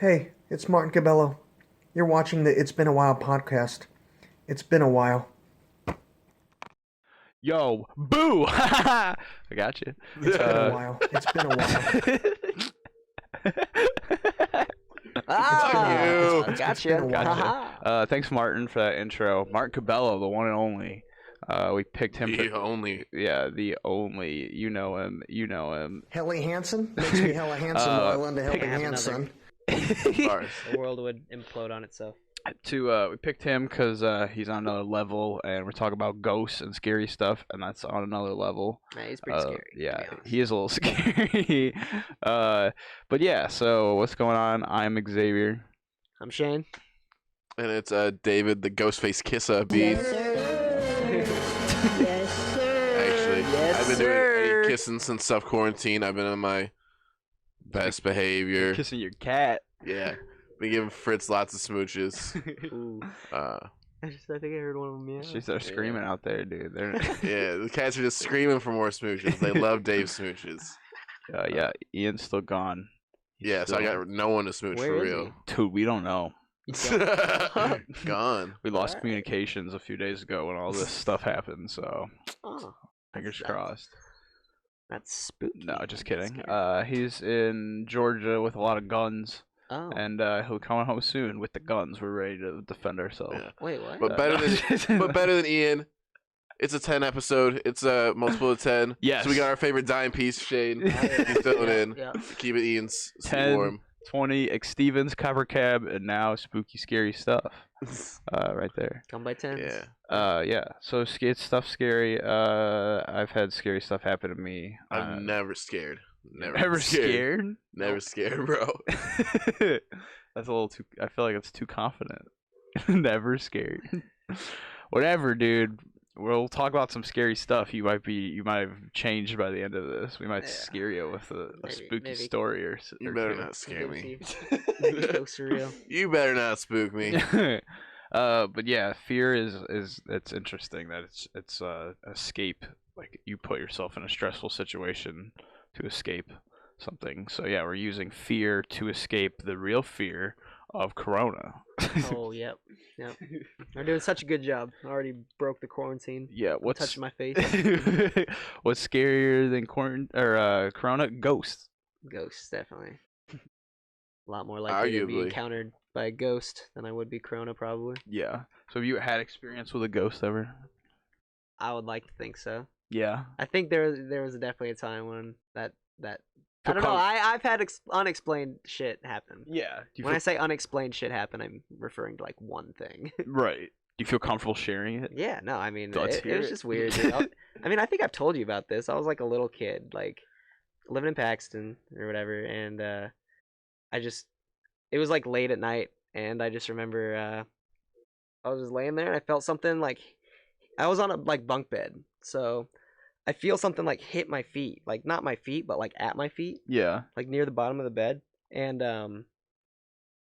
Hey, it's Martin Cabello. You're watching the It's Been a While podcast. It's been a while. Yo, boo! I got you. It's been a while. It's been a while. Ah, It's gotcha. been a while. Gotcha. Thanks, Martin, for that intro. Martin Cabello, the one and only. We picked him. The only. Yeah, the only. You know him. You know him. Helly Hansen? Makes me hella handsome, Marlon to Helly Hansen. The world would implode on itself. We picked him because he's on another level, and we're talking about ghosts and scary stuff, and that's on another level. Nah, he's pretty scary. Yeah, he is a little scary. But yeah, so what's going on? I'm Xavier. I'm Shayne. And it's David, the Ghostface Kissa beat. Yes, sir. Yes, sir. Actually, Yes, I've been sir. doing kissing since self-quarantine. I've been on my best behavior. Kissing your cat. Yeah. Been giving Fritz lots of smooches. Ooh. Uh, I think I heard one of them. Yeah. She's there screaming out there, dude. They're yeah, the cats are just screaming for more smooches. They love Dave's smooches. yeah, Ian's still gone. Yeah, so I got no one to smooch Where for is real. Dude, we don't know. Gone. We lost Alright. communications a few days ago when all this stuff happened, so Oh, fingers that's- crossed. That's spooky. No, just That's kidding. scary. He's in Georgia with a lot of guns, Oh. and he'll come home soon with the guns. We're ready to defend ourselves. Yeah. Wait, what? But better than but better than Ian. It's a 10 episode. It's a multiple of 10. Yes. So we got our favorite dime piece, Shane. He's filling in. Yeah. Keep it Ian's 10, warm. 20, X Stevens, Copper Cab, and now spooky, scary stuff. Right there. Come by tens. Yeah. Yeah. So stuff scary. I've had scary stuff happen to me. I'm never scared. Never scared. Never scared, bro. That's a little too. I feel like it's too confident. Never scared. Whatever, dude. We'll talk about some scary stuff. You might have changed by the end of this. We might Yeah. scare you with a Maybe- spooky maybe. story or. You or better two. not scare me. So surreal. You better not spook me. But yeah, fear is it's interesting that it's escape. Like you put yourself in a stressful situation to escape something. So yeah, we're using fear to escape the real fear of Corona. Oh, yep. They're doing such a good job. I already broke the quarantine. Yeah, what's Touching my face. what's scarier than Corona? Ghosts. Ghosts, definitely. A lot more likely to be Arguably. encountered by a ghost than I would be Corona, probably. Yeah. So have you had experience with a ghost ever? I would like to think so. Yeah. I think there was definitely a time when that I Feel don't know. com- I've had unexplained shit happen. Yeah. Do you When I feel, say unexplained shit happen, I'm referring to like one thing. right. Do you feel comfortable sharing it? Yeah, no, I mean Let's it hear was it. just weird. Dude. I mean, I think I've told you about this. I was like a little kid, like living in Paxton or whatever, and it was like late at night, and I just remember I was just laying there and I felt something like I was on a like bunk bed, so I feel something like hit my feet, like not my feet, but like at my feet, Yeah. like near the bottom of the bed, and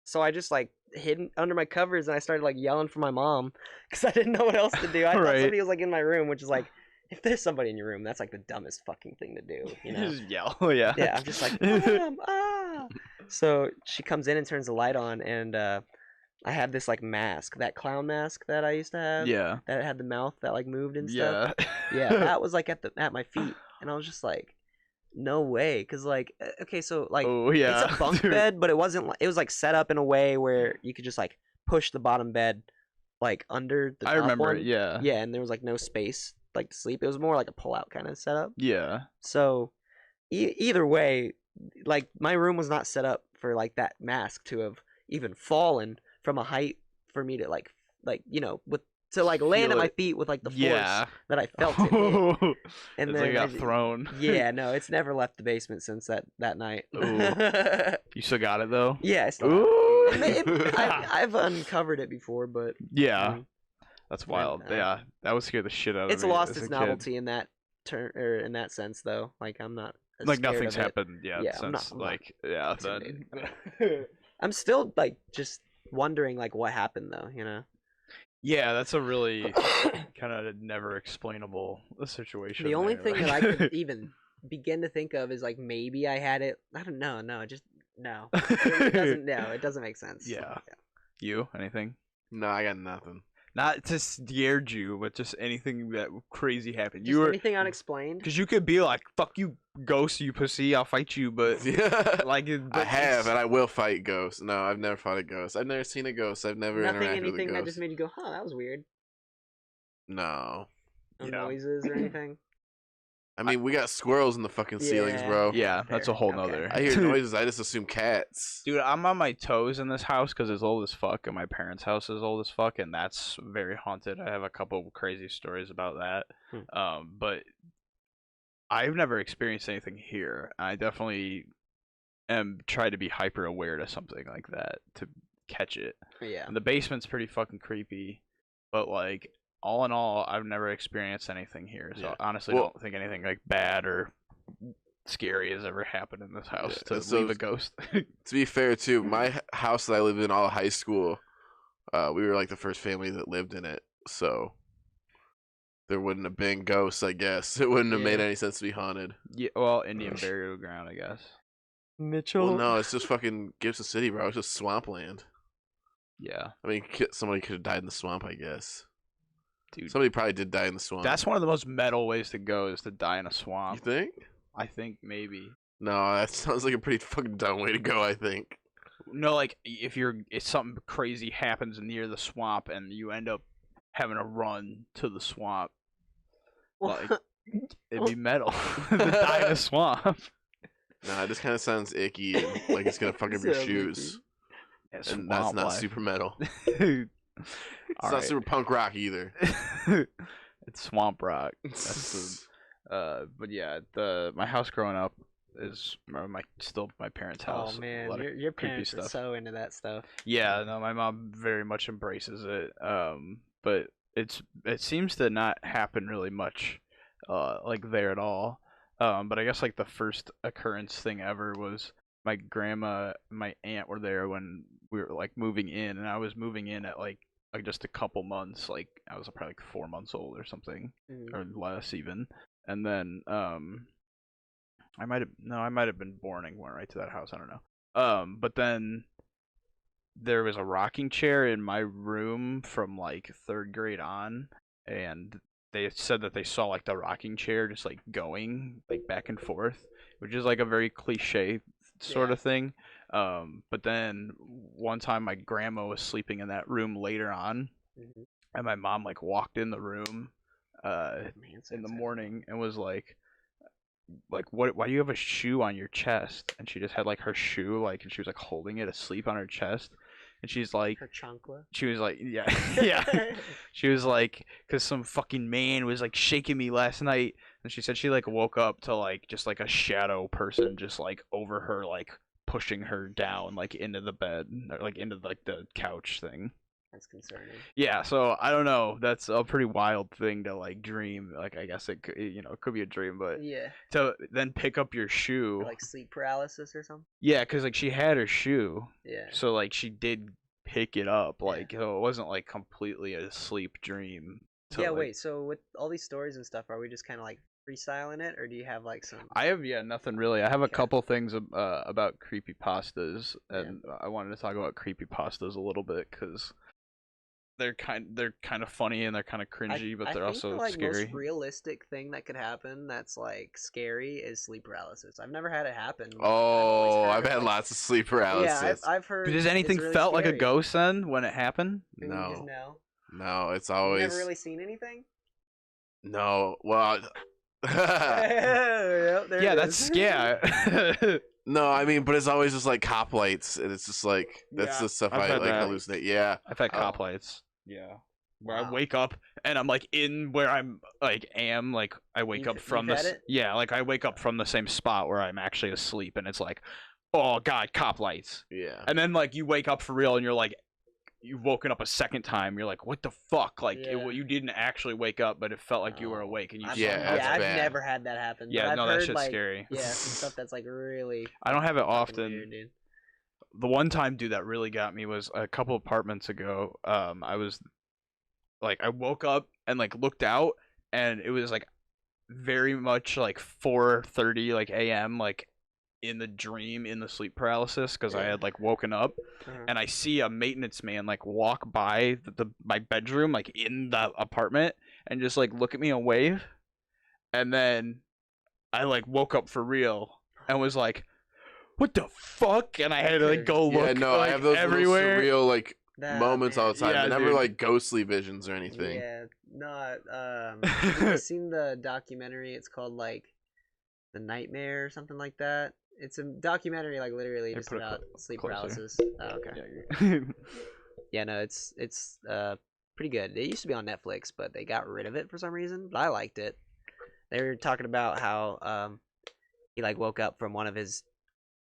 so I just like hid under my covers and I started like yelling for my mom because I didn't know what else to do. I thought Right. somebody was like in my room, which is like, if there's somebody in your room, that's like the dumbest fucking thing to do, you know? Just yell. Yeah. Yeah, I'm just like, Mom, ah. So she comes in and turns the light on, and I had this like mask, that clown mask that I used to have. Yeah. That had the mouth that like moved and stuff. Yeah. Yeah, that was like at my feet, and I was just like, no way, cause like, okay, so like, Oh yeah. it's a bunk Dude. bed, but it wasn't. It was like set up in a way where you could just like push the bottom bed like under the I top remember one. it. Yeah. Yeah, and there was like no space like to sleep. It was more like a pull-out kind of setup. Yeah. So either way, like my room was not set up for like that mask to have even fallen from a height for me to like you know with to like land Feel at my it. feet with like the force Yeah. that I felt it hit. And it's then like it got I ju- thrown. Yeah, no, it's never left the basement since that night. Ooh. You still got it though. Yeah, I still have Ooh. it. I've uncovered it before, but Yeah. mm, That's wild. uh, Yeah. That would scare the shit out of it's me. lost as its a kid. novelty in that or in that sense, though. Like I'm not as Like scared nothing's of it. happened yet Yeah, I'm since not like yeah. intimidated Then... I'm still like just wondering like what happened though, you know. Yeah, that's a really kind of never explainable situation. The only there, thing like- that I could even begin to think of is like maybe I had it. I don't know. No, just No, it doesn't. No, it doesn't make sense. Yeah. You? Anything? No, I got nothing. Not to scare you, but just anything that crazy happened. Just anything unexplained. Because you could be like, "Fuck you, ghost, you pussy, I'll fight you," but Yeah. like, I have, and I will fight ghosts. No, I've never fought a ghost. I've never seen a ghost. I've never interacted with a Anything ghost. that just made you go, "Huh, that was weird." No. No Yeah. noises or anything. I mean, we got squirrels in the fucking ceilings, Yeah. bro. yeah, that's a Fair. whole Okay. nother. I hear noises. I just assume cats. Dude, I'm on my toes in this house because it's old as fuck, and my parents' house is old as fuck, and that's very haunted. I have a couple crazy stories about that. But I've never experienced anything here. I definitely am trying to be hyper aware to something like that to catch it. Yeah. And the basement's pretty fucking creepy, but like all in all, I've never experienced anything here. So Yeah. I honestly Well- don't think anything like bad or scary has ever happened in this house Yeah, to so- leave a ghost. To be fair, too, my house that I lived in all high school, we were like the first family that lived in it, so there wouldn't have been ghosts, I guess. It wouldn't have made Yeah. any sense to be haunted. Yeah, well, Indian burial ground, I guess. Mitchell. Well, no, it's just fucking Gibson City, bro. It's just swampland. Yeah, I mean, somebody could have died in the swamp, I guess. dude. Somebody probably did die in the swamp. That's one of the most metal ways to go is to die in a You swamp. think? I think maybe. No, that sounds like a pretty fucking dumb way to go, I think. No, like if something crazy happens near the swamp and you end up having to run to the swamp, like it'd be metal to die in a swamp. Nah, it just kind of sounds icky and like it's gonna fuck up your Sounds shoes. Yeah, And that's swamp not life. super metal. It's It's not super punk rock either. It's swamp rock. That's but yeah, my house growing up is still my parents' house. Oh A man, lot of your creepy parents are stuff. so into that stuff. Yeah, no, my mom very much embraces it. But it seems to not happen really much, like there at all. But I guess like the first occurrence thing ever was my grandma and my aunt were there when we were like moving in, and I was moving in at like just a couple months. Like I was probably like 4 months old or something, or less even. And then I might have been born and went right to that house. I don't know. But then there was a rocking chair in my room from like 3rd grade on, and they said that they saw like the rocking chair just like going like back and forth, which is like a very cliche sort of thing. But then one time my grandma was sleeping in that room later on, and my mom like walked in the room in the morning and was like what, why do you have a shoe on your chest? And she just had like her shoe like, and she was like holding it asleep on her chest, and she's like, Her chancla. she was like, yeah, yeah. She was like, because some fucking man was like shaking me last night, and she said she like woke up to like just like a shadow person just like over her, like pushing her down like into the bed, or like into like the couch thing. That's concerning. Yeah, so I don't know. That's a pretty wild thing to like dream. Like I guess it could, it could be a dream, but Yeah. to then pick up your shoe. Or like sleep paralysis or something. Yeah, because like she had her shoe, Yeah. so like she did pick it up. Like so it wasn't like completely a sleep dream. Yeah. like- Wait. So with all these stories and stuff, are we just kind of like freestyling it, or do you have like some? I have nothing really. I have a Okay. couple things about creepypastas, and I wanted to talk about creepypastas a little bit because they're kind of funny and they're kind of cringy, but they're I think also the, like, scary. most realistic thing that could happen that's like scary is sleep paralysis. I've never had it happen. but Oh, always I've had like- lots of sleep Yeah, paralysis. I've heard. Does anything it's really felt like a scary. ghost then when it happened? And you just No, know. no, it's You've always never really seen anything. no. Well, Yep, there Yeah, it that's is. yeah. no, I mean, but it's always just like cop lights, and it's just like that's Yeah. the stuff I've I had like that. hallucinate. Yeah, I've had Oh. cop lights. Yeah. Where I Wow. wake up and I'm like in where I'm like I wake up from you've had this. it? Yeah, like I wake up from the same spot where I'm actually asleep, and it's like, oh god, cop lights. yeah. And then like you wake up for real and you're like, you've woken up a second time. You're like, what the fuck? Like Yeah. you didn't actually wake up, but it felt like you were Oh. awake and you. I've- Yeah, somehow- that's I've bad. never had that happen. but Yeah, I've no, that heard, shit's like, scary. Yeah, some stuff that's like really. I don't have it fucking often. weird, dude. The one time, dude, that really got me was a couple apartments ago. I was like, I woke up and like looked out, and it was like very much like 4:30 like a.m. like in the dream in the sleep paralysis because I had like woken up and I see a maintenance man like walk by my bedroom like in the apartment and just like look at me and wave, and then I like woke up for real and was like, what the fuck? And I had to like go look I have those everywhere. little surreal like moments all the time. Yeah, but never dude. like ghostly visions or anything. Yeah, no. Have you seen the documentary? It's called like The Nightmare or something like that. It's a documentary, like literally just about sleep paralysis. Oh, okay. Yeah, no, it's pretty good. It used to be on Netflix, but they got rid of it for some reason. But I liked it. They were talking about how he like woke up from one of his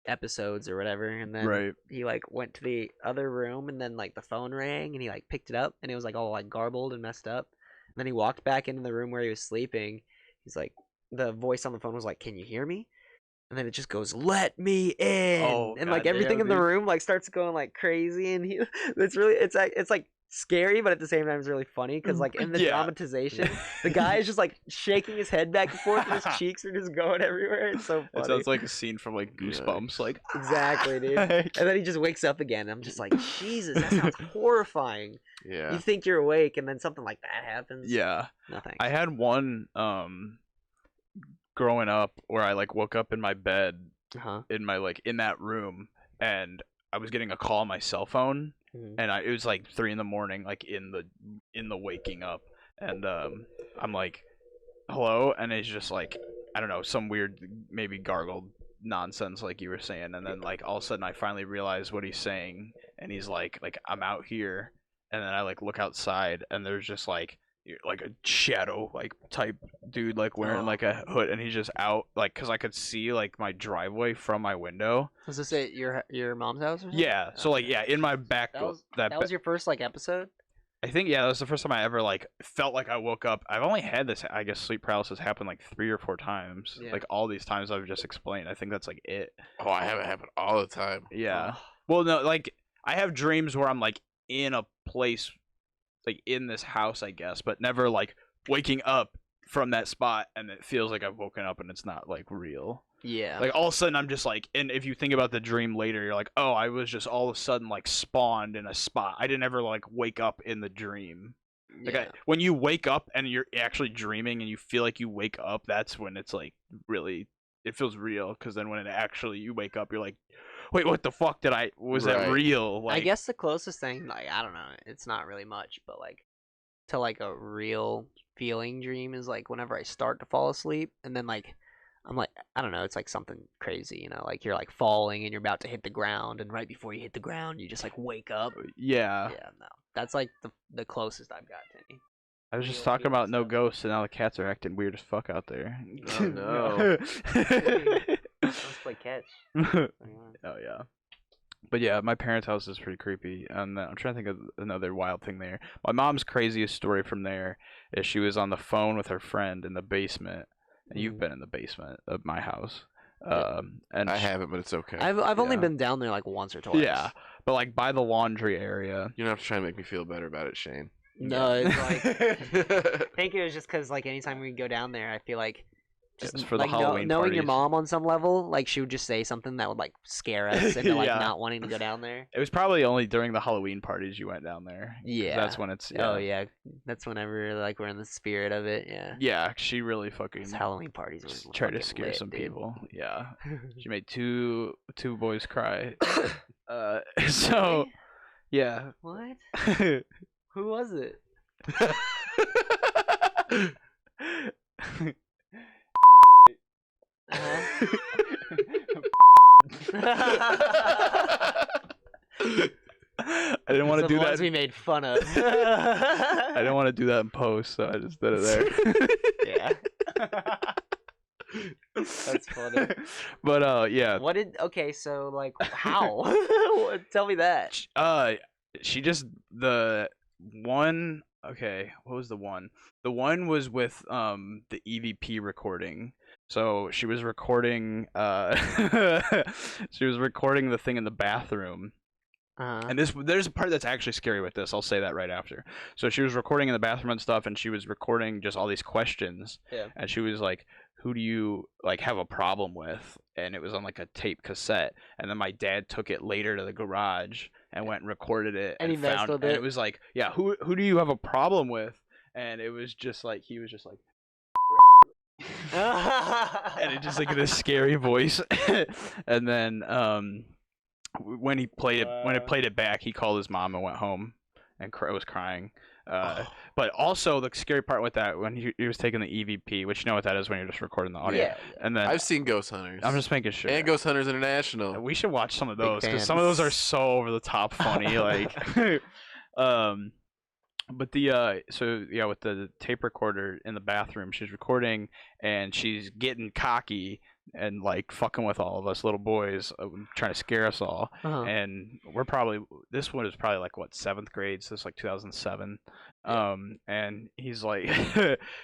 episodes or whatever, and then he like went to the other room, and then like the phone rang, and he like picked it up, and it was like all like garbled and messed up. And then he walked back into the room where he was sleeping. He's like, the voice on the phone was like, "Can you hear me?" And then it just goes, "Let me in," and like everything in the room like starts going like crazy, and it's like scary, but at the same time it's really funny because like in the dramatization, the guy is just like shaking his head back and forth, and his cheeks are just going everywhere. It's so funny. It sounds like a scene from like Goosebumps, like exactly, dude. And then he just wakes up again. And I'm just like, Jesus, that sounds horrifying. Yeah. You think you're awake, and then something like that happens. Yeah. Nothing. I had one growing up where I like woke up in my bed in my like in that room, and I was getting a call on my cell phone, and it was like 3 a.m, like in the waking up, and I'm like, hello, and it's just like, I don't know, some weird maybe gargled nonsense like you were saying, and then like all of a sudden I finally realize what he's saying, and he's like I'm out here, and then I like look outside, and there's just like a shadow like type dude like wearing like a hood, and he's just out like because I could see like my driveway from my window. Was this at your mom's house or something? Yeah, so like in my back that was your first like episode? I think that was the first time I ever like felt like I woke up. I've only had this, I guess, sleep paralysis happen like 3 or 4 times. Like all these times I've just explained. I think that's like it. Oh, I have it happen all the time. Yeah. Well, no, like I have dreams where I'm like in a place, like in this house, I guess, but never like waking up from that spot and it feels like I've woken up and it's not like real. Yeah. Like all of a sudden I'm just like, and if you think about the dream later, you're like, oh, I was just all of a sudden like spawned in a spot. I didn't ever like wake up in the dream. Like when you wake up and you're actually dreaming and you feel like you wake up, that's when it's like really, it feels real. Because then when it actually you wake up, you're like, wait, what the fuck was that real? Like, I guess the closest thing, like, I don't know, it's not really much, but like to like a real feeling dream is like whenever I start to fall asleep and then like I'm like, I don't know, it's like something crazy, you know, like you're like falling and you're about to hit the ground, and right before you hit the ground you just like wake up. Yeah, no, that's like the closest I've got to any. I was just talking about no ghosts, and now the cats are acting weird as fuck out there. Oh no. Let's play catch. Oh yeah. But yeah, my parents' house is pretty creepy, and I'm trying to think of another wild thing there. My mom's craziest story from there is she was on the phone with her friend in the basement, and you've been in the basement of my house. And I haven't, but it's okay. I've only been down there like once or twice. Yeah, but like by the laundry area. You don't have to try and make me feel better about it, Shayne. No, it's like I think it was just because like anytime we go down there, I feel like just for the like Halloween knowing parties. your mom on some level, like she would just say something that would like scare us into like not wanting to go down there. It was probably only during the Halloween parties you went down there. Yeah, that's when it's. Oh yeah, that's whenever like we're in the spirit of it. Yeah. Yeah, she really fucking. Those Halloween parties were tried to scare some people. Yeah, she made two boys cry. So, yeah. What? Who was it? I didn't want to do that. We made fun of. I didn't want to do that in post, so I just did it there. Yeah. That's funny. But yeah. What did? Okay, so like, how? Tell me that. She just the one. Okay, what was the one? The one was with the EVP recording. So she was recording she was recording the thing in the bathroom, And there's a part that's actually scary with this. I'll say that right after. So she was recording in the bathroom and stuff, and she was recording just all these questions. Yeah. And she was like, "Who do you like have a problem with?" And it was on like a tape cassette. And then my dad took it later to the garage and went and recorded it. And he messed found, with and it. it was like, "Yeah, who do you have a problem with?" And it was just like he was just like. And it just like in this scary voice. And then when he played it back, he called his mom and went home and was crying. But also the scary part with that, when he was taking the EVP, which you know what that is when you're just recording the audio. Yeah. And then I've seen Ghost Hunters. I'm just making sure. And Ghost Hunters International. We should watch some of Big those because fan. some of those are so over the top funny. Like, but so yeah, with the tape recorder in the bathroom, she's recording and she's getting cocky and like fucking with all of us little boys, trying to scare us all. And this one is probably like what, 7th grade, so it's like 2007. And he's like,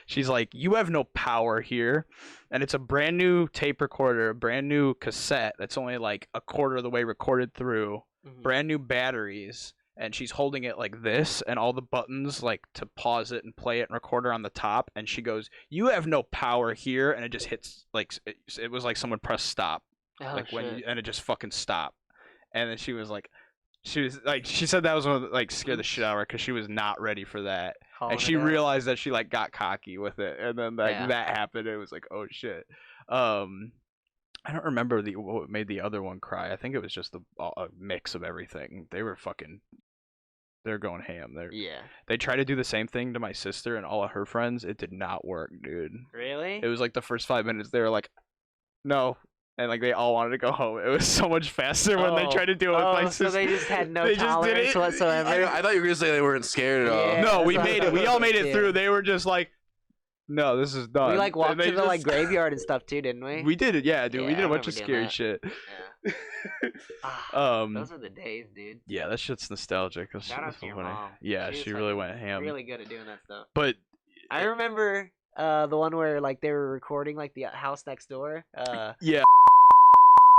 she's like, "You have no power here," and it's a brand new tape recorder, a brand new cassette that's only like a quarter of the way recorded through, brand new batteries. And she's holding it like this, and all the buttons like to pause it and play it and record her on the top. And she goes, "You have no power here," and it just hits like it was like someone pressed stop, and it just fucking stopped. And then she said that was one of the, like scared the shit out of her because she was not ready for that, and she realized that she like got cocky with it, and then like that happened. It was like, oh shit. I don't remember what made the other one cry. I think it was just a mix of everything. They're going ham. They tried to do the same thing to my sister and all of her friends. It did not work, dude. Really? It was like the first 5 minutes they were like, "No," and like they all wanted to go home. It was so much faster when they tried to do it with my sister. So they just had no They just did tolerance it. whatsoever. I thought you were gonna say they weren't scared at all. Yeah. No, we that's what I made it. thought We you all were made it saying. through. They were just like, "No, this is done." We like walked And they to the like just- graveyard and stuff too, didn't we? We did it, yeah, dude. We Yeah, did a I bunch of remember doing scary that. shit. Those are the days, dude. Yeah, that shit's nostalgic. That Shout shit out was to so your funny. mom. Yeah, She she was really fucking went ham. Really good at doing that stuff. But I remember the one where like they were recording like the house next door. yeah,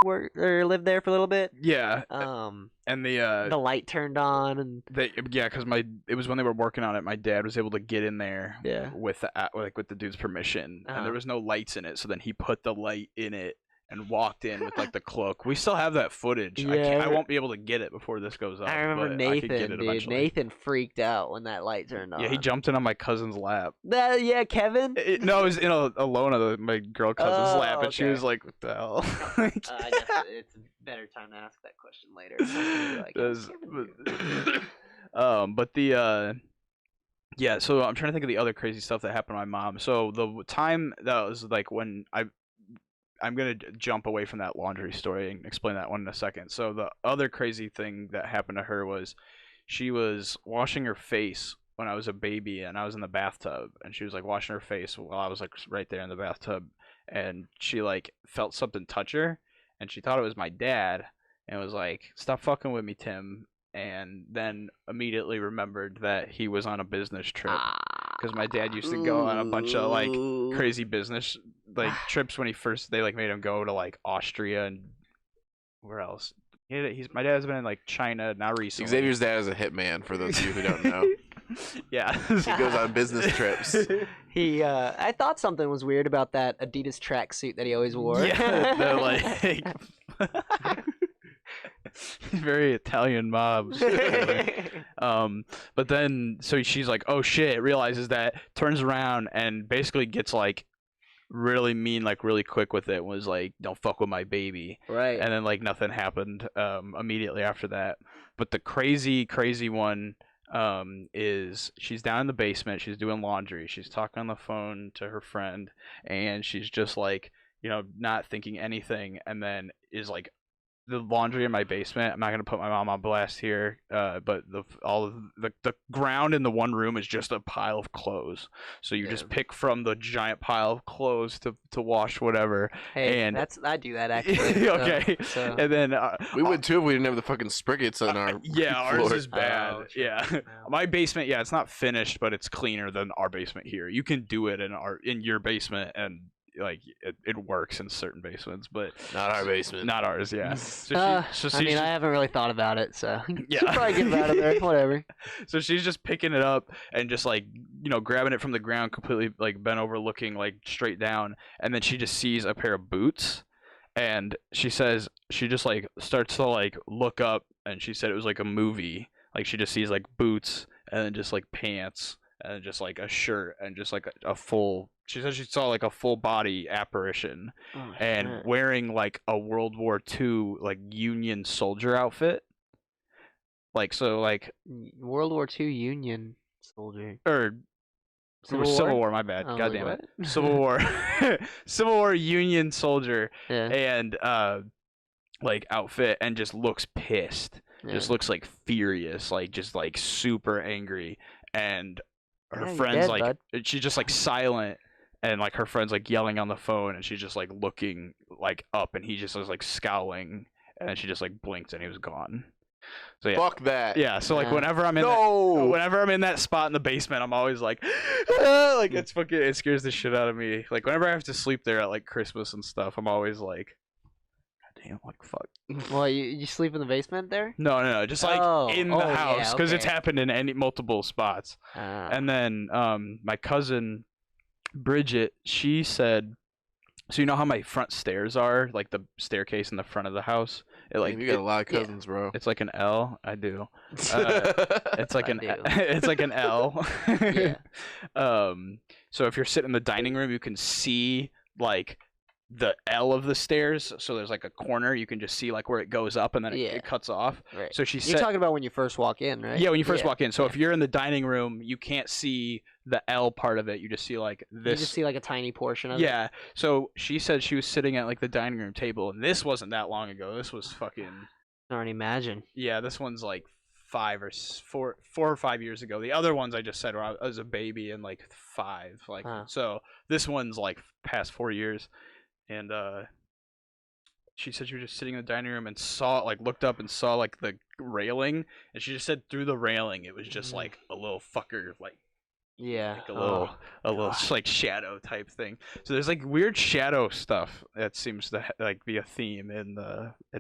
Or lived there for a little bit. yeah, and The light turned on and because it was when they were working on it. My dad was able to get in there with the dude's permission, and there was no lights in it. So then he put the light in it and walked in with like the cloak. We still have that footage. I won't be able to get it before this goes up. I remember but I could get Nathan, it dude. eventually. Nathan freaked out when that light turned on. Yeah, he jumped in on my cousin's lap. Yeah, Kevin. No, it was in Alona, my girl cousin's lap, and she okay. was like, "What the hell?" I guess it's a better time to ask that question later. Yeah, so I'm trying to think of the other crazy stuff that happened to my mom. So the time that was like when I'm going to jump away from that laundry story and explain that one in a second. So the other crazy thing that happened to her was she was washing her face when I was a baby, and I was in the bathtub, and she was like washing her face while I was like right there in the bathtub, and she like felt something touch her, and she thought it was my dad, and was like, "Stop fucking with me, Tim." And then immediately remembered that he was on a business trip, because my dad used to go on a bunch of like crazy business like trips when they like made him go to like Austria and where else. My dad's been in like China, not recently. Xavier's dad is a hitman, for those of you who don't know. Yeah. He goes on business trips. I thought something was weird about that Adidas tracksuit that he always wore. Yeah, they're like very Italian mobs. But then so she's like, "Oh shit," realizes that, turns around and basically gets like really mean, like really quick with it, was like, "Don't fuck with my baby." Right. And then like nothing happened immediately after that. But the crazy one is she's down in the basement, she's doing laundry, she's talking on the phone to her friend, and she's just like, not thinking anything, and then is like, the laundry in my basement, I'm not gonna put my mom on blast here, but the ground in the one room is just a pile of clothes. So you just pick from the giant pile of clothes to wash whatever. Hey, and I do that actually. okay. So. And then We would too if we didn't have the fucking spriggets on our ours floor. is bad. Oh, yeah. Wow. My basement, it's not finished, but it's cleaner than our basement here. You can do it in your basement, and it works in certain basements, but Not our basement. not ours. Yeah. So I mean, I haven't really thought about it, so Yeah. should probably get it out of there. Whatever. So she's just picking it up and just like grabbing it from the ground, completely like bent over, looking like straight down, and then she just sees a pair of boots, and she says she just like starts to like look up, and she said it was like a movie. Like she just sees like boots and then just like pants and then just like a shirt and just like a full. She said she saw like a full body apparition Oh, and shit. wearing like a World War II like Union soldier outfit. Like so like World War II Union soldier. or Civil War, my bad. Oh, God like damn it. what? Civil War. Civil War Union soldier Yeah. and like outfit and just looks pissed. Yeah. Just looks like furious, like just like super angry, and her Yeah, you're friend's dead, like bud. she's just like silent, and like her friend's like yelling on the phone, and she's just like looking like up, and he just was like scowling, and then she just like blinked and he was gone. So yeah. Fuck that. Yeah, so like Yeah. whenever I'm in No. whenever I'm in that spot in the basement, I'm always like, "Ah," like it scares the shit out of me. Like whenever I have to sleep there at like Christmas and stuff, I'm always like, God damn, like fuck. Well, you sleep in the basement there? No, just like in the yeah, house because it's okay. happened in multiple spots. And then my cousin Bridget, she said, so you know how my front stairs are, like the staircase in the front of the house. It like you got a lot of cousins, bro. it's like an L. I do. It's like I an do. it's like an L. Yeah. So if you're sitting in the dining room, you can see like the L of the stairs. So there's like a corner you can just see like where it goes up and then Yeah. it cuts off. Right. So she You're said, talking about when you first walk in, right? yeah, when you first Yeah. walk in. So if you're in the dining room, you can't see the L part of it. You just see like You this. just see like a tiny portion of it. Yeah. So she said she was sitting at like the dining room table, and this wasn't that long ago. This was fucking. I don't imagine. Yeah, this one's like 4 or 5 years ago. The other ones I just said were I was a baby and like 5. Like Huh. so this one's like past 4 years, and she said she was just sitting in the dining room and looked up and saw like the railing, and she just said through the railing it was just like a little fucker like Yeah. like a little like shadow type thing. So there's like weird shadow stuff that seems to like be a theme in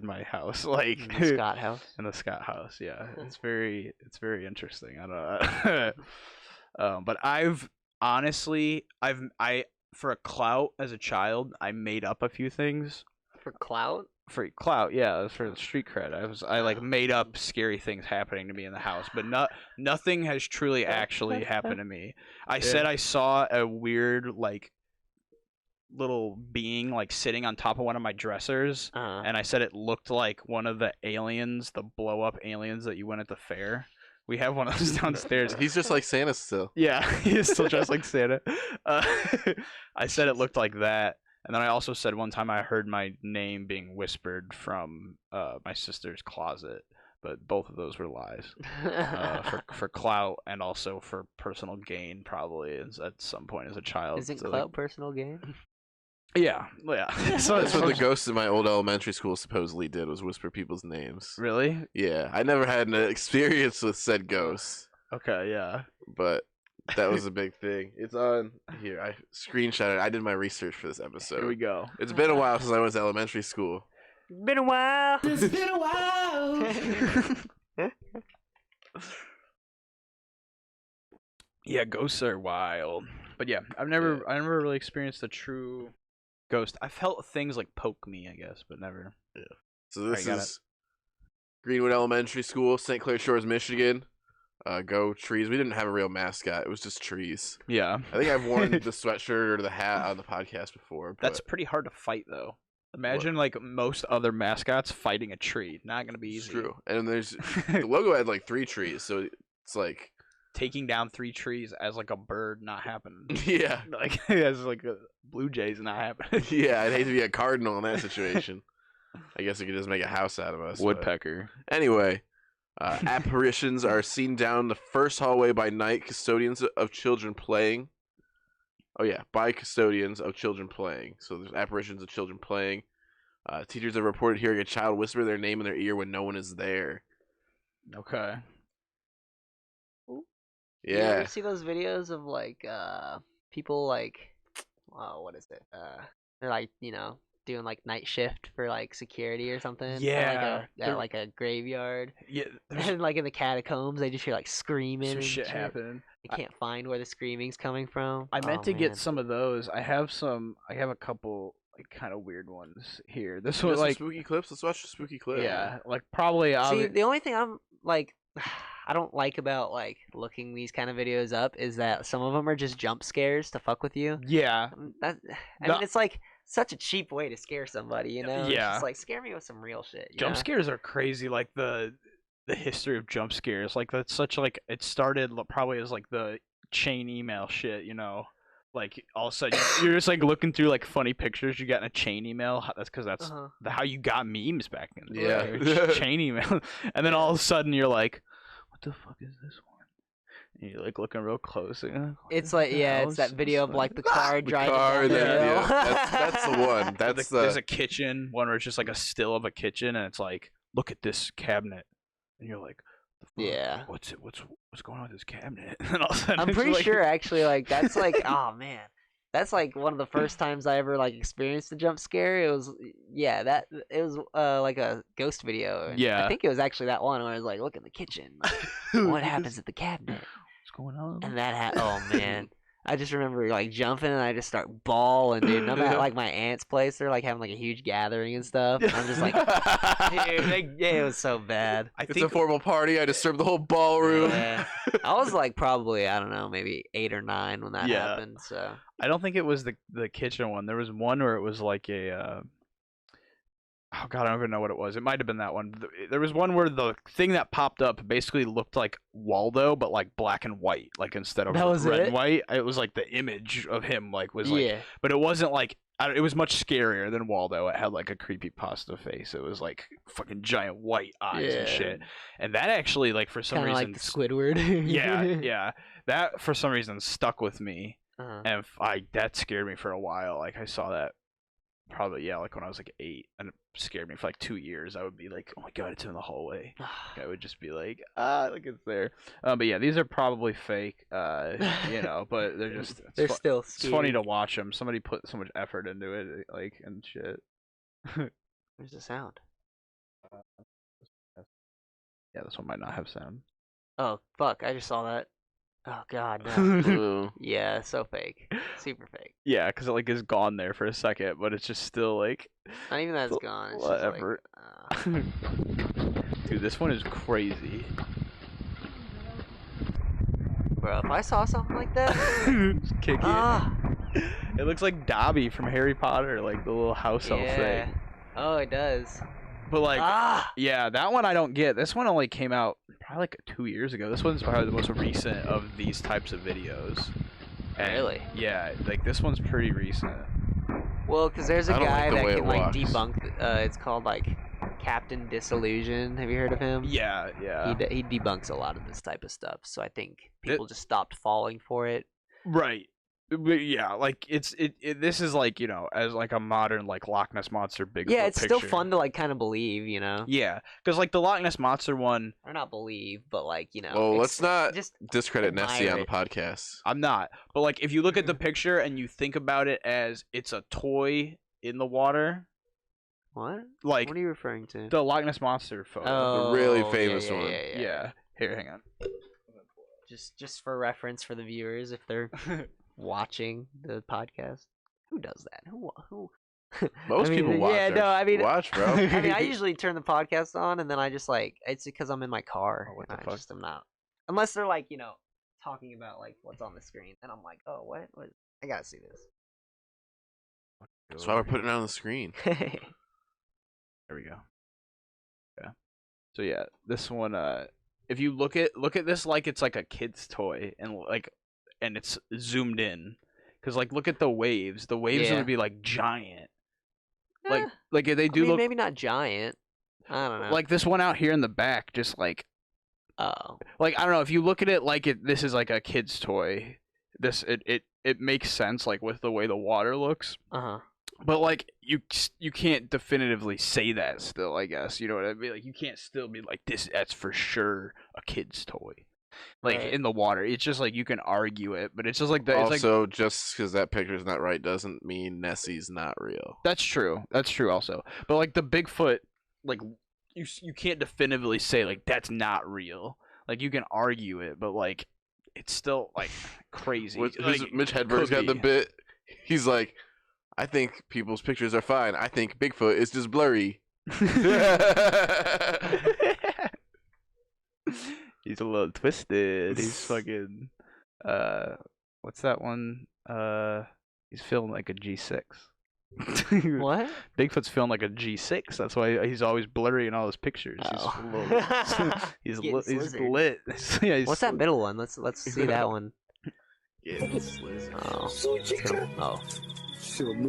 my house, like In the Scott house. in the Scott house. Yeah, it's very interesting. I don't know. But I've honestly for a clout as a child, I made up a few things. For clout? For clout, yeah, for the street cred. I like made up scary things happening to me in the house, but nothing has truly actually happened to me. I said I saw a weird like little being like sitting on top of one of my dressers, and I said it looked like one of the aliens, the blow up aliens that you went at the fair. We have one of those downstairs. He's just like Santa still. Yeah, he is still dressed like Santa. I said it looked like that. And then I also said one time I heard my name being whispered from my sister's closet, but both of those were lies. For clout and also for personal gain, probably at some point as a child. Isn't So, clout personal gain? yeah. So That's what the ghosts in my old elementary school supposedly did, was whisper people's names. Really? Yeah, I never had an experience with said ghosts, Okay, yeah. but that was a big thing. It's on here. I screenshot it. I did my research for this episode. Here we go. It's been a while since I went to elementary school. Been a while. It's been a while. Yeah, ghosts are wild. But yeah, I never really experienced a true ghost. I felt things like poke me, I guess, but never. So this Alright, got is Greenwood Elementary School, St. Clair Shores, Michigan. Go trees. We didn't have a real mascot. It was just trees. Yeah. I think I've worn the sweatshirt or the hat on the podcast before. But That's pretty hard to fight, though. Imagine like most other mascots fighting a tree. Not gonna be it's easy. true. And there's the logo had like 3 trees, so it's like Taking down 3 trees as like a bird, not happening. yeah, Like as like a blue jays, not happening. yeah. I'd hate to be a cardinal in that situation. I guess we could just make a house out of us. but- Woodpecker. Anyway, apparitions are seen down the first hallway by night custodians of children playing. Oh yeah, by custodians of children playing. So there's apparitions of children playing. Teachers have reported hearing a child whisper their name in their ear when no one is there. Okay. You Yeah. ever see those videos of like people like what is it? They're like, doing like night shift for like security or something. Yeah, At like a graveyard. Yeah, And like in the catacombs, they just hear like screaming some and shit happening. They can't find where the screaming's coming from. I meant Oh, to get man. some of those. I have a couple like kind of weird ones here. This You was got some like, spooky clips. Let's watch the spooky clip. yeah, like probably. See, the only thing I'm like, I don't like about like looking these kind of videos up is that some of them are just jump scares to fuck with you. yeah, I No. mean, it's like such a cheap way to scare somebody, you know? It's Yeah. just like scare me with some real shit. You jump know? scares are crazy. Like the history of jump scares. Like that's such like it started probably as like the chain email shit. Like all of a sudden you're just like looking through like funny pictures you got in a chain email. That's because that's Uh-huh. how you got memes back in the Yeah. day. Just chain email, and then all of a sudden you're like, what the fuck is this one? And you're like looking real close. And you're like, what It's the like, yeah, hell it's is that video this of like one? the car The driving car, down the yeah, hill. that's the one. That's There's the. a kitchen one where it's just like a still of a kitchen, and it's like, look at this cabinet, and you're like, the fuck? Yeah. What's going on with this cabinet? And all of a sudden I'm it's pretty like- sure actually like that's like oh man. That's like one of the first times I ever like experienced a jump scare. It was like a ghost video. And Yeah. I think it was actually that one where I was like, look in the kitchen. Like, what happens at the cabinet? What's going on? And oh man. I just remember like jumping and I just start bawling, dude. And I'm at like my aunt's place. They're like having like a huge gathering and stuff. And I'm just like, dude, it was so bad. I It's think a formal party. I disturbed the whole ballroom. Yeah. I was like probably, I don't know, maybe 8 or 9 when that Yeah. happened. So I don't think it was the kitchen one. There was one where it was like a oh god, I don't even know what it was. It might have been that one. There was one where the thing that popped up basically looked like Waldo, but like black and white. Like instead of That was red it? and white, it was like the image of him like was like. yeah. But it wasn't like. It was much scarier than Waldo. It had like a creepypasta face. It was like fucking giant white eyes and Yeah. shit. And that actually like for some Kind of reason. like the Squidward. yeah. That for some reason stuck with me. Uh-huh. And that scared me for a while. Like I saw that probably like when I was like 8, and it scared me for like 2 years. I would be like, oh my god, it's in the hallway. I would just be like, look, it's there. But yeah, these are probably fake. But they're just They're still it's scary. funny to watch them. Somebody put so much effort into it, like and shit. Where's the sound? Yeah, this one might not have sound. Oh fuck! I just saw that. Oh god, no. Ooh. Yeah, so fake. Super fake. Yeah, because it like is gone there for a second, but it's just still like Not even that it's gone. It's just like, whatever. Dude, this one is crazy. bro, if I saw something like that, Just kick it. ah, It looks like Dobby from Harry Potter, like the little house elf yeah. thing. Oh, it does. But like, Ah, yeah, that one I don't get. This one only came out probably like 2 years ago. This one's probably the most recent of these types of videos. And, Really? Yeah, like this one's pretty recent. well, because there's a I don't like guy the that way can it like walks. debunk. It's called like Captain Disillusion. Have you heard of him? Yeah, yeah. He debunks a lot of this type of stuff. So I think people just stopped falling for it. Right. But yeah, like it's this is like, as like a modern like Loch Ness Monster Bigfoot Yeah, it's still picture. fun to like kind of believe, you know, Yeah, because like the Loch Ness Monster one, or not believe, but like Well, it's let's not just discredit Nessie admire on the it. podcast. I'm not. But like if you look at the picture and you think about it as it's a toy in the water, what? like What are you referring to? the Loch Ness Monster photo. Oh, really yeah, famous yeah, one. Yeah. Yeah. Here, hang on. Just for reference for the viewers, if they're watching the podcast, who does that? Who? Most I mean, people watch. Yeah, no, I mean, watch, bro. I mean, I usually turn the podcast on and then I just like it's because I'm in my car. Oh, what and the I fuck? just am not, unless they're like talking about like what's on the screen, and I'm like, oh, what? I gotta see That's why we're putting it on the screen. this. There we go. Yeah. So yeah, this one. If you look at this like it's like a kid's toy and it's zoomed in, because like look at the waves. The waves Yeah. would be like giant. Eh, Like they do I mean, look maybe not giant. I don't know. like this one out here in the back. Just like oh, I don't know. If you look at it like this is like a kid's toy. It makes sense like with the way the water looks. uh-huh. But like you can't definitively say that still, I guess. You know what I mean? Like you can't still be like that's for sure a kid's toy. like Right. in the water. It's just like you can argue it, but it's just like that. It's like, Also, just because that picture's not right doesn't mean Nessie's not real. that's true. That's true also. But like the Bigfoot, like you can't definitively say like that's not real. Like you can argue it, but like it's still like crazy. Like, Mitch it Hedberg's could got the be. bit. He's like, I think people's pictures are fine. I think Bigfoot is just blurry. He's a little twisted. He's fucking what's that one? He's feeling like a G6. What? Bigfoot's feeling like a G6. That's why he's always blurry in all his pictures. Oh. He's Getting lit. He's slizzard. lit. Yeah, he's What's that middle one? Let's see that one. Yeah, it's Liz. Oh.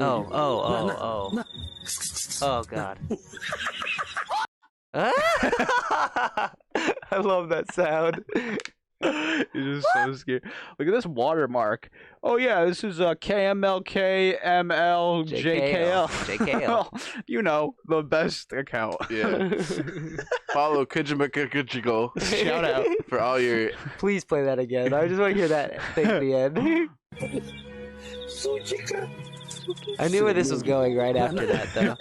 Oh. Oh. Oh God. I love that sound. You're just so scared. Look at this watermark. Oh yeah, this is KMLKMLJKL. JKL. You know, the best account. Yeah. Follow Kujimakakuchigo Shout out. for all your. Please play that again. I just want to hear that thing at the end. I knew where this was going right after that, though.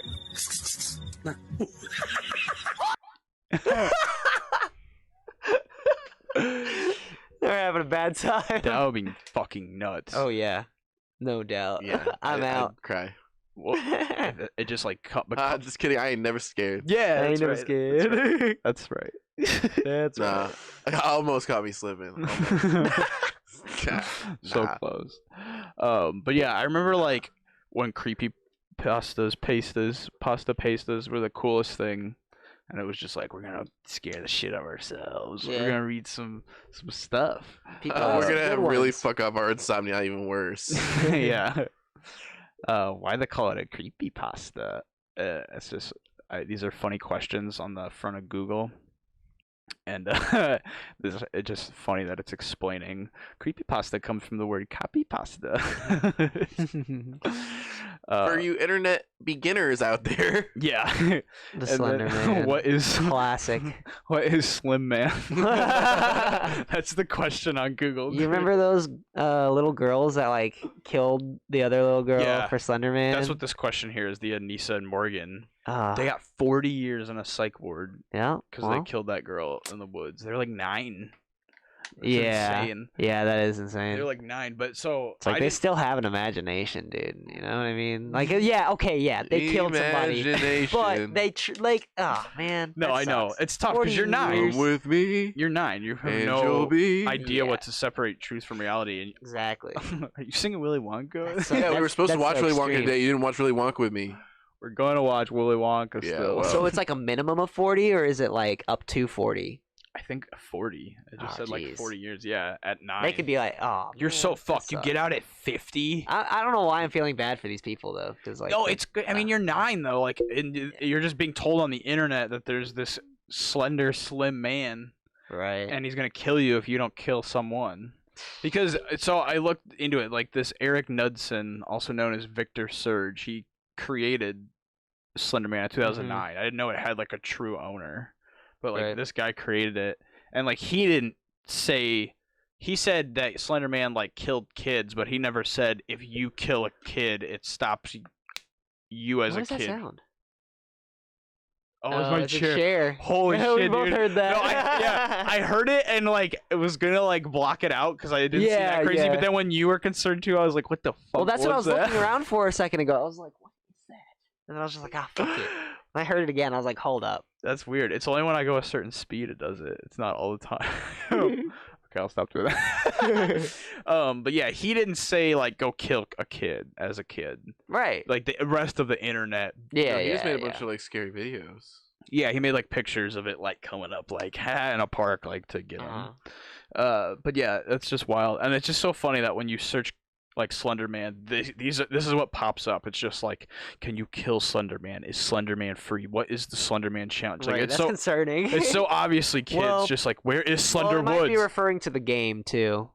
They're having a bad time. That would be fucking nuts. Oh yeah, no doubt. Yeah, I'm out. I'd cry. Well, it just like cut. Just kidding. I ain't never scared. Yeah, I ain't that's never right. scared. That's right. That's Nah, almost caught me slipping. God, So nah. close. But yeah, I remember like when pasta pastas were the coolest thing, and it was just like we're gonna scare the shit out of ourselves. Yeah. We're gonna read some stuff. People We're some gonna good really ones. fuck up our insomnia even worse. Yeah. Why they call it a creepypasta? It's just these are funny questions on the front of Google. And it's just funny that it's explaining creepypasta comes from the word copy pasta. For you internet beginners out there, Yeah. The And Slender then, Man. What is Classic. What is Slim Man? That's the question on Google. You remember those little girls that like killed the other little girl Yeah. for Slender Man? That's what this question here is. The Anissa and Morgan. Ah, They got 40 years in a psych ward yeah. because well, they killed that girl in the woods. They're like 9. That's yeah. insane. Yeah, that is insane. They're like 9, but so It's like I they didn't- still have an imagination, dude. You know what I mean? Like, yeah, okay, yeah, they killed somebody, Imagination. but they like, oh man. No, that I know sucks. it's tough because 40 you're 9. years. Come with me, You're 9. You have and no you'll be. idea Yeah. what to separate truth from reality. Exactly. And are you singing Willy Wonka? That's so- Yeah, we were that's- supposed to that's watch so Willy Wonka extreme. today. You didn't watch Willy Wonka with me. We're going to watch Willy Wonka Yeah, still. well. So it's like a minimum of 40, or is it like up to 40? I think 40. It just Oh, said like jeez. 40 years. Yeah, at 9. They could be like, oh, You're man, so that fucked. You sucks. get out at 50. I don't know why I'm feeling bad for these people though, because like, No, it's good. I mean, you're 9 though. Like, and you're just being told on the internet that there's this slender, slim man, right. and he's gonna kill you if you don't kill someone. Because so I looked into it. Like this Eric Knudsen, also known as Victor Surge, he created Slender Man in 2009. I didn't know it had like a true owner, but like Right. this guy created it, and like he didn't say. He said that Slender Man like killed kids, but he never said if you kill a kid, it stops you as what a does that kid. sound? Oh, it's my it's a chair. chair. Holy we shit, both dude. heard that. No, I heard it and like it was gonna like block it out because I didn't see Yeah, that crazy. yeah. But then when you were concerned too, I was like, "What the fuck?" Well, that's what I was that? looking around for a second ago. I was like, what is that? And I was just like, ah, fuck it. And I heard it again. I was like, hold up. That's weird. It's only when I go a certain speed it does it. It's not all the time. Okay, I'll stop doing that. But yeah, he didn't say like go kill a kid as a kid. Right. Like the rest of the internet. Yeah, He yeah, just made a yeah. bunch of like scary videos. Yeah, he made like pictures of it like coming up like in a park like to get him. Uh-huh. But yeah, that's just wild, and it's just so funny that when you search like Slender Man, this is what pops up. It's just like, can you kill Slender Man? Is Slender Man free? What is the Slender Man challenge? Like Right, it's that's so concerning. it's so obviously kids Well- just like where is well, Slender it might be Woods? referring to the game too.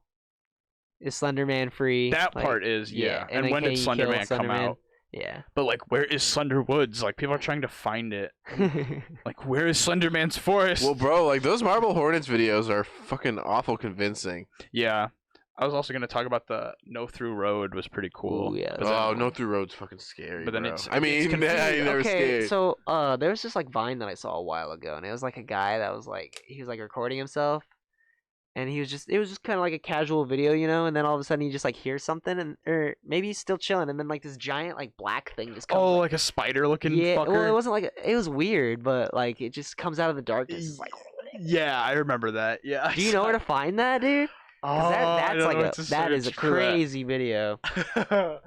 Is Slender Man free? That Like, part is yeah. And then when can did you Slender kill Man Slender come Man? out? Yeah. But like, where is Slender Woods? Like, people are trying to find it. Like, where is Slenderman's forest? Well, bro, like those Marble Hornets videos are fucking awful convincing. Yeah. I was also gonna talk about the No Through Road was pretty cool. Ooh, yeah. But then- Oh, No Through Road's fucking scary. But then bro. it's- I mean, it's I ain't never Okay, scared. so there was this like Vine that I saw a while ago, and it was like a guy that was like he was like recording himself, and it was just kind of like a casual video, you know, and then all of a sudden he just like hears something, and or maybe he's still chilling, and then like this giant like black thing just comes. Oh, like a spider-looking yeah, fucker. well, it wasn't like it was weird, but like it just comes out of the darkness. It's like, Yeah, I remember that. Yeah. do you know where to find that, dude? 'Cause I that's don't know like what to that is a search for that. crazy video. Hang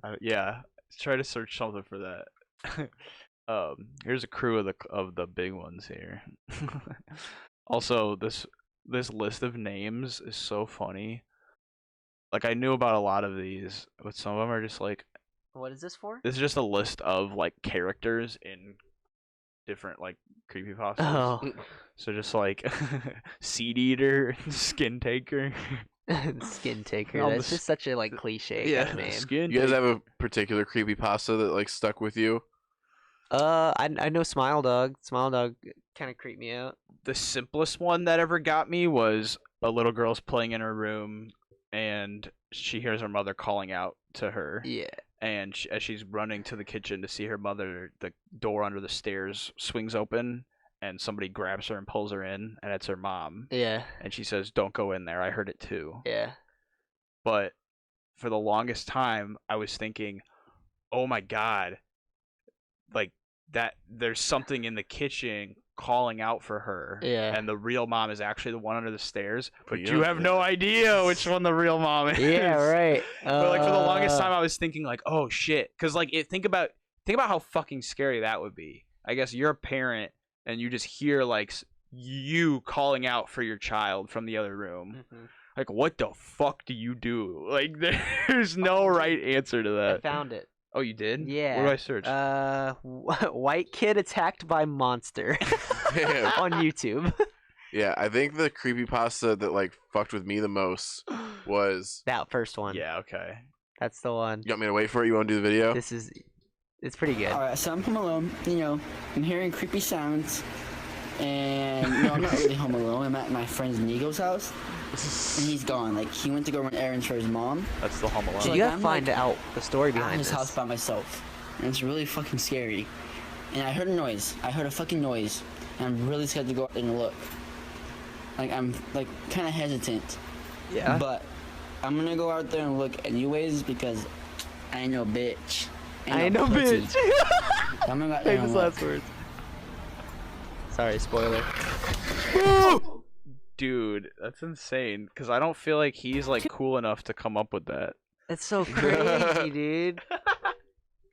on. Yeah, try to search something for that. Here's a crew of the big ones here. Also, this list of names is so funny. Like, I knew about a lot of these, but some of them are just like, What is this for? this is just a list of like characters in different like creepypastas. Oh, So just like Seed Eater, Skin Taker. Skin Taker. All That's the just such a like cliche kind of name. Skin. You guys Taker. have a particular creepypasta that like stuck with you? I know Smile Dog. Smile Dog kind of creeped me out. The simplest one that ever got me was a little girl's playing in her room, and she hears her mother calling out to her. Yeah. And as she's running to the kitchen to see her mother, the door under the stairs swings open, and somebody grabs her and pulls her in, and it's her mom. Yeah. And she says, "Don't go in there. I heard it too." Yeah. But for the longest time, I was thinking, "Oh my god, like that! There's something in the kitchen calling out for her." Yeah. And the real mom is actually the one under the stairs, but you you don't have think- no idea which one the real mom is. Yeah. Right. But like for the longest time, I was thinking like, "Oh shit," because like think about how fucking scary that would be. I guess you're a parent and you just hear like you calling out for your child from the other room. Like, what the fuck do you do? Like, there's no right answer to I that. found it. Oh, you did? Yeah. What do I search? White kid attacked by monster Damn. on YouTube. Yeah, I think the creepypasta that like fucked with me the most was. That first one. Yeah. Okay. That's the one. You want me to wait for it? You want to do the video? It's pretty good. Alright, so I'm home alone. You know, I'm hearing creepy sounds. And, no, I'm not really home alone. I'm at my friend's Nigo's house. And he's gone. Like, he went to go run errands for his mom. That's the Home Alone. So like, you gotta I'm, find like, out the story At behind his this. house by myself. And it's really fucking scary. And I heard a noise. I heard a fucking noise. And I'm really scared to go out there and look. Like, I'm, like, kind of hesitant. Yeah. But I'm gonna go out there and look anyways because I ain't no bitch. I ain't no pussy. bitch. I'm gonna go out there Famous and look. last words. Sorry, spoiler. Dude, that's insane. Because I don't feel like he's like cool enough to come up with that. That's so crazy, dude.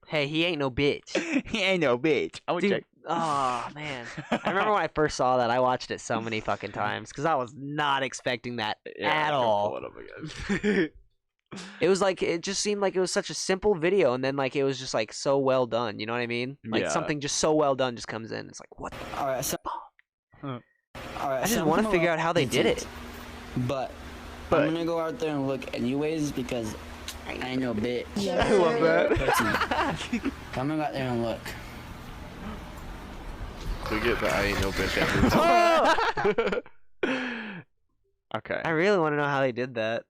Hey, he ain't no bitch. He ain't no bitch. I'm Dude, oh man. I remember when I first saw that, I watched it so many fucking times because I was not expecting that at all. Pull it up again. It was like it just seemed like it was such a simple video, and then like it was just like so well done. You know what I mean? Like Yeah. something just so well done just comes in. It's like what? Alright, so. Huh. Alright, I so just I'm want to home figure alone. out how they did it. But But- I'm gonna go out there and look anyways because I ain't no bitch. I love that. Pussy. I'm gonna go out there and look. We get the I ain't no bitch every time. Okay. I really want to know how they did that.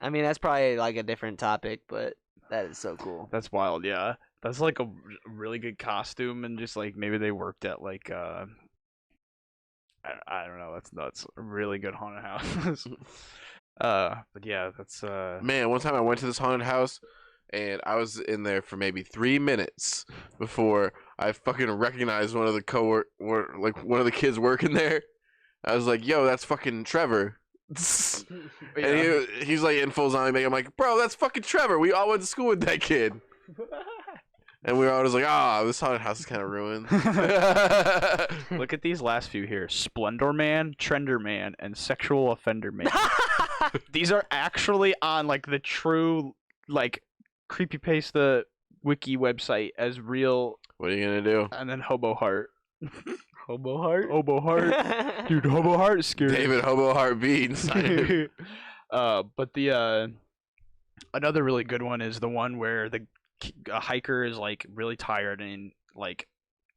I mean, that's probably like a different topic, but that is so cool. That's wild, yeah. That's like a really good costume, and just like maybe they worked at like I don't know. That's nuts. A really good haunted house. But yeah, that's Man, one time I went to this haunted house and I was in there for maybe 3 minutes before I fucking recognized one of the one of the kids working there. I was like, "Yo, that's fucking Trevor." And he's like in full zombie makeup. I'm like, "Bro, that's fucking Trevor. We all went to school with that kid." And we were all just like, this haunted house is kind of ruined. Look at these last few here: Splendor Man, Trender Man, and Sexual Offender Man. These are actually on like the true like Creepypasta wiki website as real. What are you gonna do? And then Hobo Heart. Hobo Heart. Hobo Heart. Dude, Hobo Heart is scary. David Hobo Heart Beans. But the another really good one is the one where a hiker is like really tired and like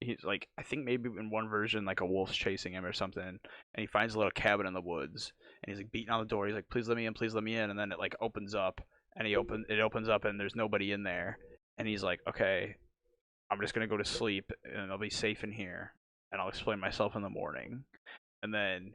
he's like I think maybe in one version like a wolf's chasing him or something, and he finds a little cabin in the woods and he's like beating on the door. He's like, please let me in, and then it like opens up and it opens up and there's nobody in there, and he's like, okay, I'm just gonna go to sleep and I'll be safe in here and I'll explain myself in the morning. And then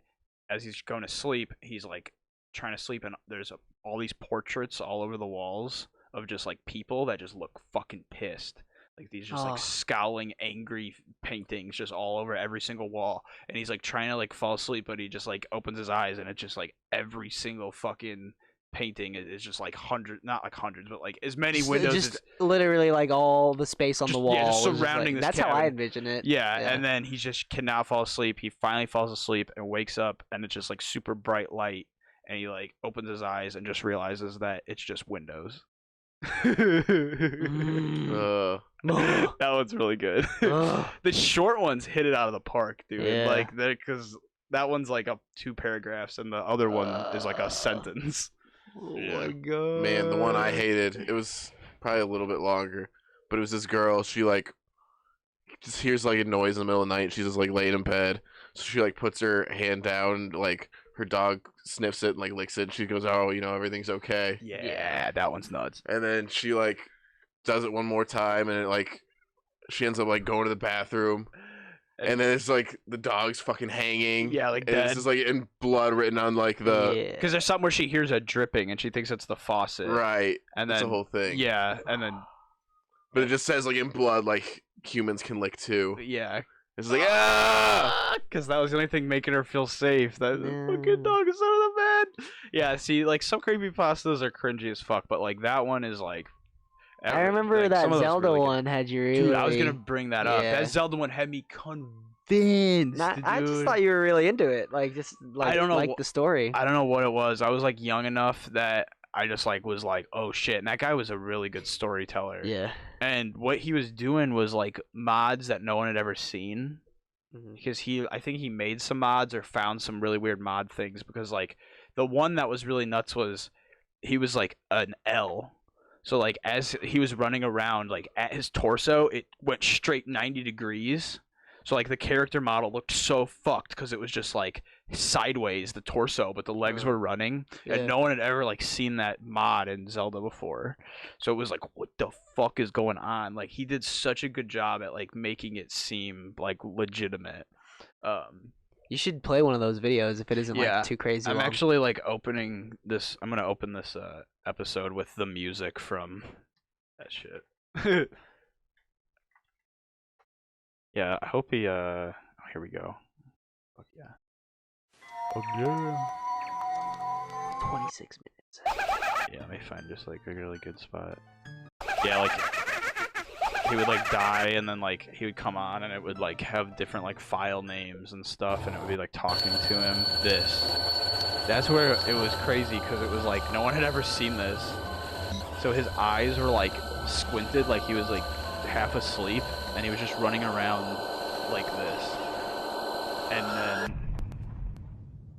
as he's going to sleep, he's like trying to sleep and there's all these portraits all over the walls of just like people that just look fucking pissed. Like these just like scowling, angry paintings just all over every single wall. And he's like trying to like fall asleep, but he just like opens his eyes and it's just like every single fucking painting is just like not like hundreds, but like as many windows. Just literally like all the space on the wall. Yeah, just was surrounding like, this That's how I cabin. envision it. Yeah, and then he just cannot fall asleep. He finally falls asleep and wakes up, and it's just like super bright light. And he like opens his eyes and just realizes that it's just windows. Uh, That one's really good. The short ones hit it out of the park, dude. Yeah. Like, because that one's like up 2 paragraphs, and the other one is like a sentence. Oh Yeah. my god. Man, the one I hated, it was probably a little bit longer, but it was this girl. She like just hears like a noise in the middle of the night. She's just like laying in bed, so she like puts her hand down, like her dog sniffs it and like licks it. And she goes, "Oh, everything's okay." Yeah, that one's nuts. And then she like does it one more time, and it like she ends up like going to the bathroom, and then it's like the dog's fucking hanging. Yeah, like and dead. it's just like in blood written on like the Yeah. Because there's something where she hears a dripping, and she thinks it's the faucet. right. And That's then the whole thing. Yeah, and then But it just says like in blood, like humans can lick too. yeah. It's like ah. Because that was the only thing making her feel safe. That fucking dog is out of the bed. Yeah, see, like some creepypastas are cringy as fuck, but like that one is like. I remember like, that some of those Zelda really good. one had you really. Dude, I was gonna bring that up. Yeah. That Zelda one had me convinced. I just dude. thought you were really into it. Like just like I don't know like wh- the story. I don't know what it was. I was like young enough that I just like was like, oh shit. And that guy was a really good storyteller. Yeah. And what he was doing was like mods that no one had ever seen. Mhm. Because I think he made some mods or found some really weird mod things. Because like the one that was really nuts was he was like an L. So like as he was running around, like at his torso, it went straight 90 degrees. So like the character model looked so fucked because it was just like sideways the torso, but the legs were running, Yeah. and no one had ever like seen that mod in Zelda before. So it was like, what the fuck is going on? Like he did such a good job at like making it seem like legitimate. You should play one of those videos if it isn't Yeah, like too crazy. I'm long. actually like opening this. I'm gonna open this episode with the music from that shit. Yeah, I hope he. Oh, here we go. Fuck yeah. Oh yeah. 26 minutes. Yeah, let me find just like a really good spot. Yeah, like he would like die and then like he would come on and it would like have different like file names and stuff and it would be like talking to him. That's where it was crazy because it was like no one had ever seen this. So his eyes were like squinted, like he was like half asleep, and he was just running around like this. And then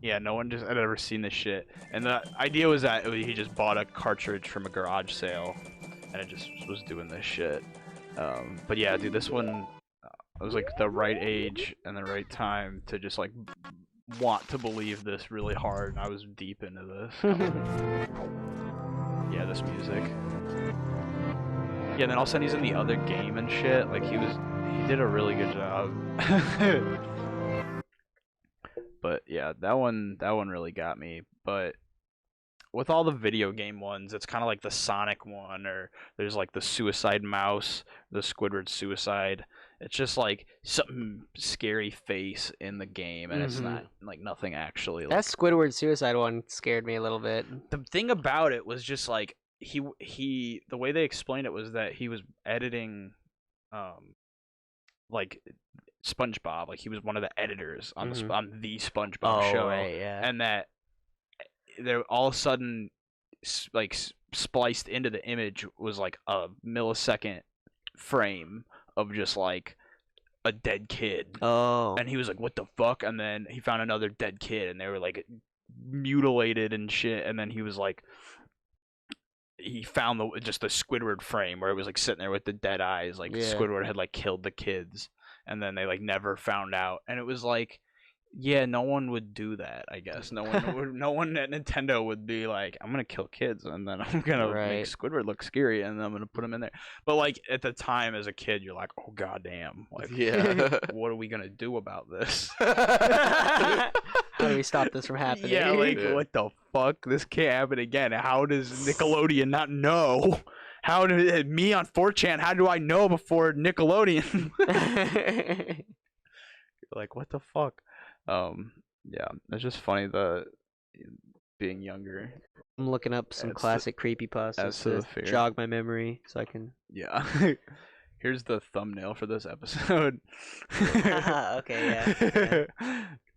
yeah, no one just had ever seen this shit. And the idea was that he just bought a cartridge from a garage sale, and it just was doing this shit. But yeah, dude, this one was like the right age and the right time to just like want to believe this really hard. And I was deep into this. Yeah, this music. Yeah, and then all of a sudden he's in the other game and shit. Like he did a really good job. But yeah, that one really got me. But with all the video game ones, it's kind of like the Sonic one, or there's like the Suicide Mouse, the Squidward Suicide. It's just like something scary face in the game, and it's not like nothing actually. Like, That Squidward suicide one scared me a little bit. the thing about it was just like he the way they explained it was that he was editing like SpongeBob, like he was one of the editors on the SpongeBob show, right, yeah. and that there all of a sudden like spliced into the image was like a millisecond frame of just like a dead kid. Oh. And he was like, what the fuck? And then he found another dead kid and they were like mutilated and shit. And then he was like, he found just the Squidward frame where it was like sitting there with the dead eyes, like Yeah. Squidward had like killed the kids, and then they like never found out, and it was like, yeah, no one would do that. I guess no one at Nintendo would be like, I'm gonna kill kids and then I'm gonna make Right. Squidward look scary and then I'm gonna put him in there. But like at the time as a kid, you're like, oh goddamn, like Yeah. what are we gonna do about this? How do we stop this from happening? Yeah, like Yeah. what the fuck? This can't happen again. How does Nickelodeon not know? How did me on 4chan? How do I know before Nickelodeon? Like what the fuck? Yeah, it's just funny being younger. I'm looking up some Adds to- classic creepypastas adds to the to fear. jog my memory so I can. Yeah. Here's the thumbnail for this episode. Okay, yeah.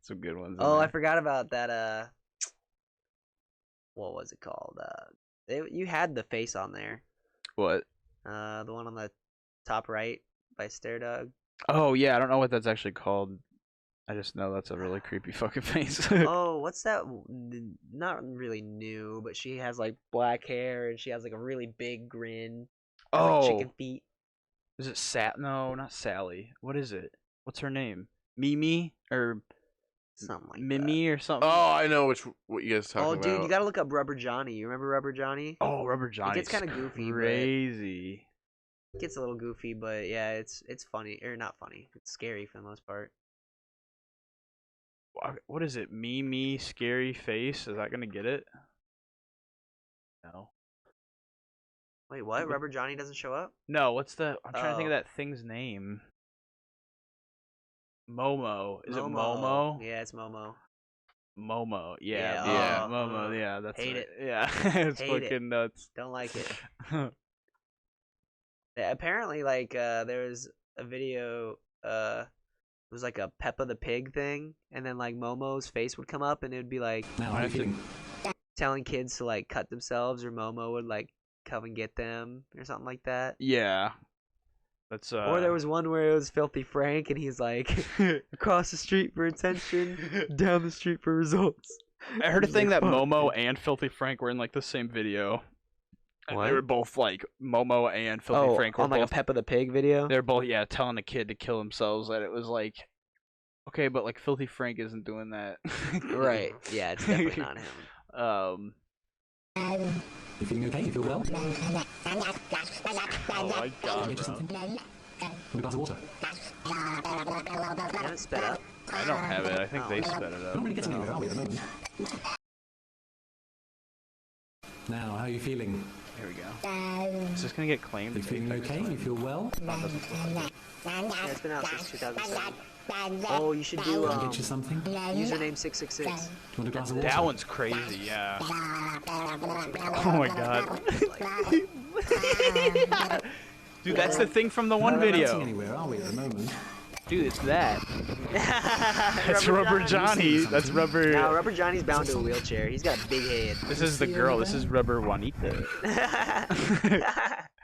Some good ones. in Oh, I there. forgot about that. What was it called? You had the face on there. What? The one on the top right by Stare Dog. Oh yeah, I don't know what that's actually called. I just know that's a really creepy fucking face. Oh, what's that? Not really new, but she has like black hair and she has like a really big grin. And, like, chicken feet. Is it No, not Sally. What is it? What's her name? Mimi or Something like Mimi or something? Oh, I know what you guys that. talking Oh, about. dude, you gotta look up Rubber Johnny. You remember Rubber Johnny? Oh, Rubber Johnny. gets kinda goofy, but- Crazy. It gets a little goofy, but yeah, it's funny or not funny. It's scary for the most part. What is it? Mimi scary face? Is that gonna get it? No. Wait, what? Rubber Johnny doesn't show up? No, what's the? I'm trying to think of Oh. that thing's name. Momo. Is it Momo. Momo? Yeah, it's Momo. Momo. Yeah, Yeah. Yeah. Momo. Yeah, that's hate right. it. Yeah. It's Hate fucking it. nuts. Don't like it. Yeah, apparently, like, there was a video. It was like a Peppa the Pig thing, and then like Momo's face would come up, and it would be like Now, how are you feeling? telling kids to like cut themselves, or Momo would like come and get them, or something like that. Yeah. That's Or there was one where it was Filthy Frank, and he's like, across the street for attention, down the street for results. I heard a He's thing like, that "Fuck." Momo and Filthy Frank were in like the same video. And What? they were both like Momo and Filthy Oh, Frank were on like both a Peppa the Pig video. they're both telling the kid to kill themselves, and it was like, okay, but like Filthy Frank isn't doing that. Right. Yeah, it's definitely not him. You feeling okay? You feel well? Oh my Can I god, get you bro. something? Want a glass of water? You haven't sped up. I don't have it. I think they sped it We're up. not really getting anywhere, are we, at the moment? Now, how are you feeling? Here we go. Is this gonna get claimed? Are you feeling okay? You feel well? Yeah, it's been out since 2007. Oh, you should do Can I get you something? Do you username 666. want a glass of water? That one's crazy, yeah. Oh my god. Dude, that's the thing from the one We're not getting video. anywhere, are we, at the moment? Dude, it's that. That's Rubber Johnny. That's Rubber. Now, Rubber Johnny's bound to a wheelchair. He's got a big head. This is the girl. This is Rubber Juanita.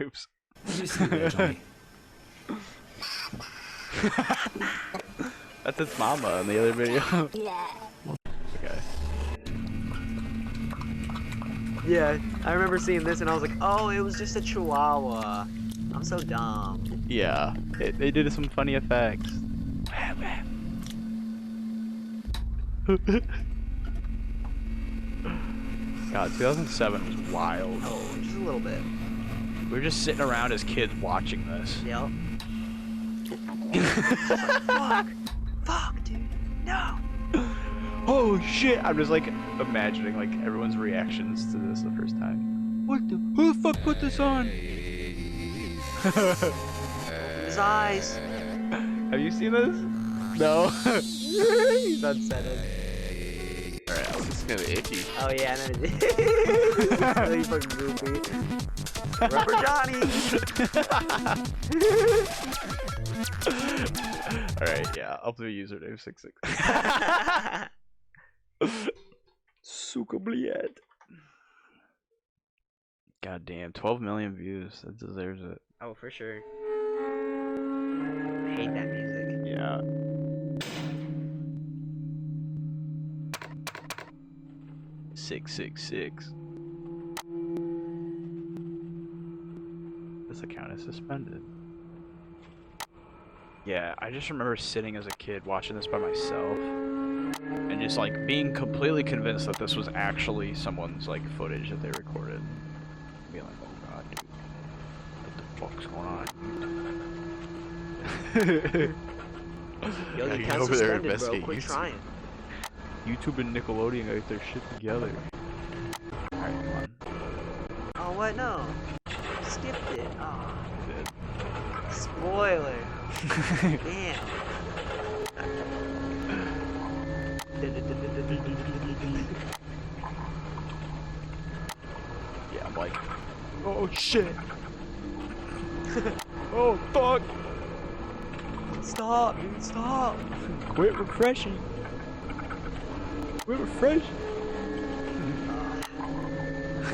Oops. What do you see there, Johnny? That's its mama in the other video. Okay. Yeah, I remember seeing this and I was like, oh, it was just a chihuahua. I'm so dumb. Yeah, they did some funny effects. God, 2007 was wild. Oh, just a little bit. We were just sitting around as kids watching this. Yep. Fuck, dude. No. Oh shit! I'm just like imagining like everyone's reactions to this the first time. Who the fuck put this on? His eyes. Have you seen this? No. He's unsettled. Alright, this is kind of icky. Oh yeah, and then it's really fucking goofy. Rubber Johnny. Alright, yeah, I'll do username 66. Suka bliet. God damn, 12 million views. That deserves it. Oh, for sure. I hate that music. Yeah. Six. This account is suspended. Yeah, I just remember sitting as a kid watching this by myself and just like being completely convinced that this was actually someone's like footage that they recorded. Being like, oh god, dude, what the fuck's going on? Yo, Yeah, your you account's over there suspended, bro. investigating Quit YouTube. trying. YouTube and Nickelodeon got their shit together. Alright, come on. Oh, what? No. Skipped it. Oh, Good. spoiler. Damn. Yeah, I'm like, oh shit. Oh fuck. Stop, dude. Stop. Quit refreshing. Quit refreshing.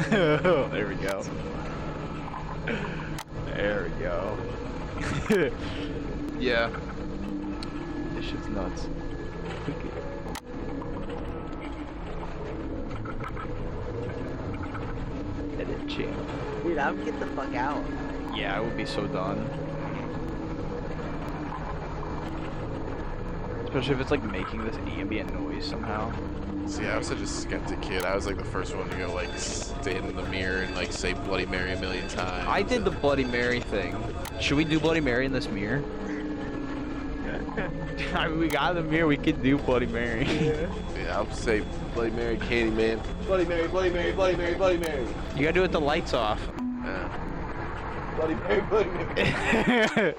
There we go. There we go. Yeah. This shit's nuts. Edit channel. Dude, I would get the fuck out. Yeah, I would be so done. Especially if it's like making this ambient noise somehow. See, I was such a skeptic kid. I was like the first one to go like stand in the mirror and like say Bloody Mary a million times. I did the Bloody Mary thing. Should we do Bloody Mary in this mirror? I mean, we got the mirror, we could do Bloody Mary. Yeah, I'll say Bloody Mary, Candyman. Bloody Mary, Bloody Mary, Bloody Mary, Bloody Mary. You gotta do it with the lights off. Bloody Mary, Bloody Mary.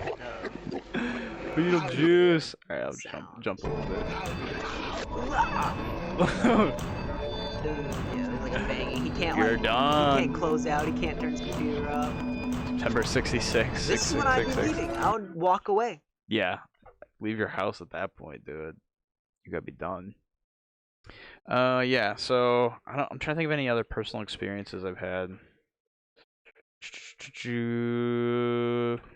Beetlejuice. Alright, I'll jump a little bit. Yeah, there's like a banging. He can't You're like. done. He can't close out. He can't turn his computer up. September 66. This is when I'd be leaving. I would walk away. Yeah. Leave your house at that point, dude. You gotta be done. Yeah, so I'm trying to think of any other personal experiences I've had.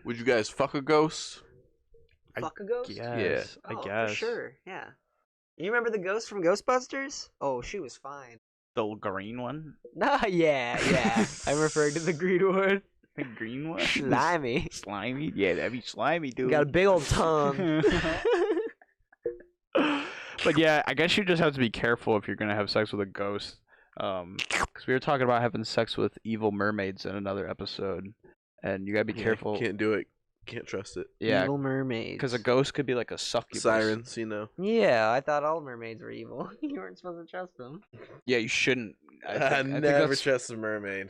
Would you guys fuck a ghost? Fuck a ghost? Yes, Oh, I guess. for sure. Yeah. You remember the ghost from Ghostbusters? Oh, she was fine. The green one? Nah, yeah. I'm referring to the green one. The green one? Slimy. Slimy? Yeah, that'd be slimy, dude. Got a big old tongue. But yeah, I guess you just have to be careful if you're gonna have sex with a ghost. Because we were talking about having sex with evil mermaids in another episode, and you gotta be careful. Can't do it. Can't trust it. Yeah, Evil mermaids. because a ghost could be like a succubus. Sirens, you know. Yeah, I thought all mermaids were evil. You weren't supposed to trust them. Yeah, you shouldn't. I think never that's- trust a mermaid.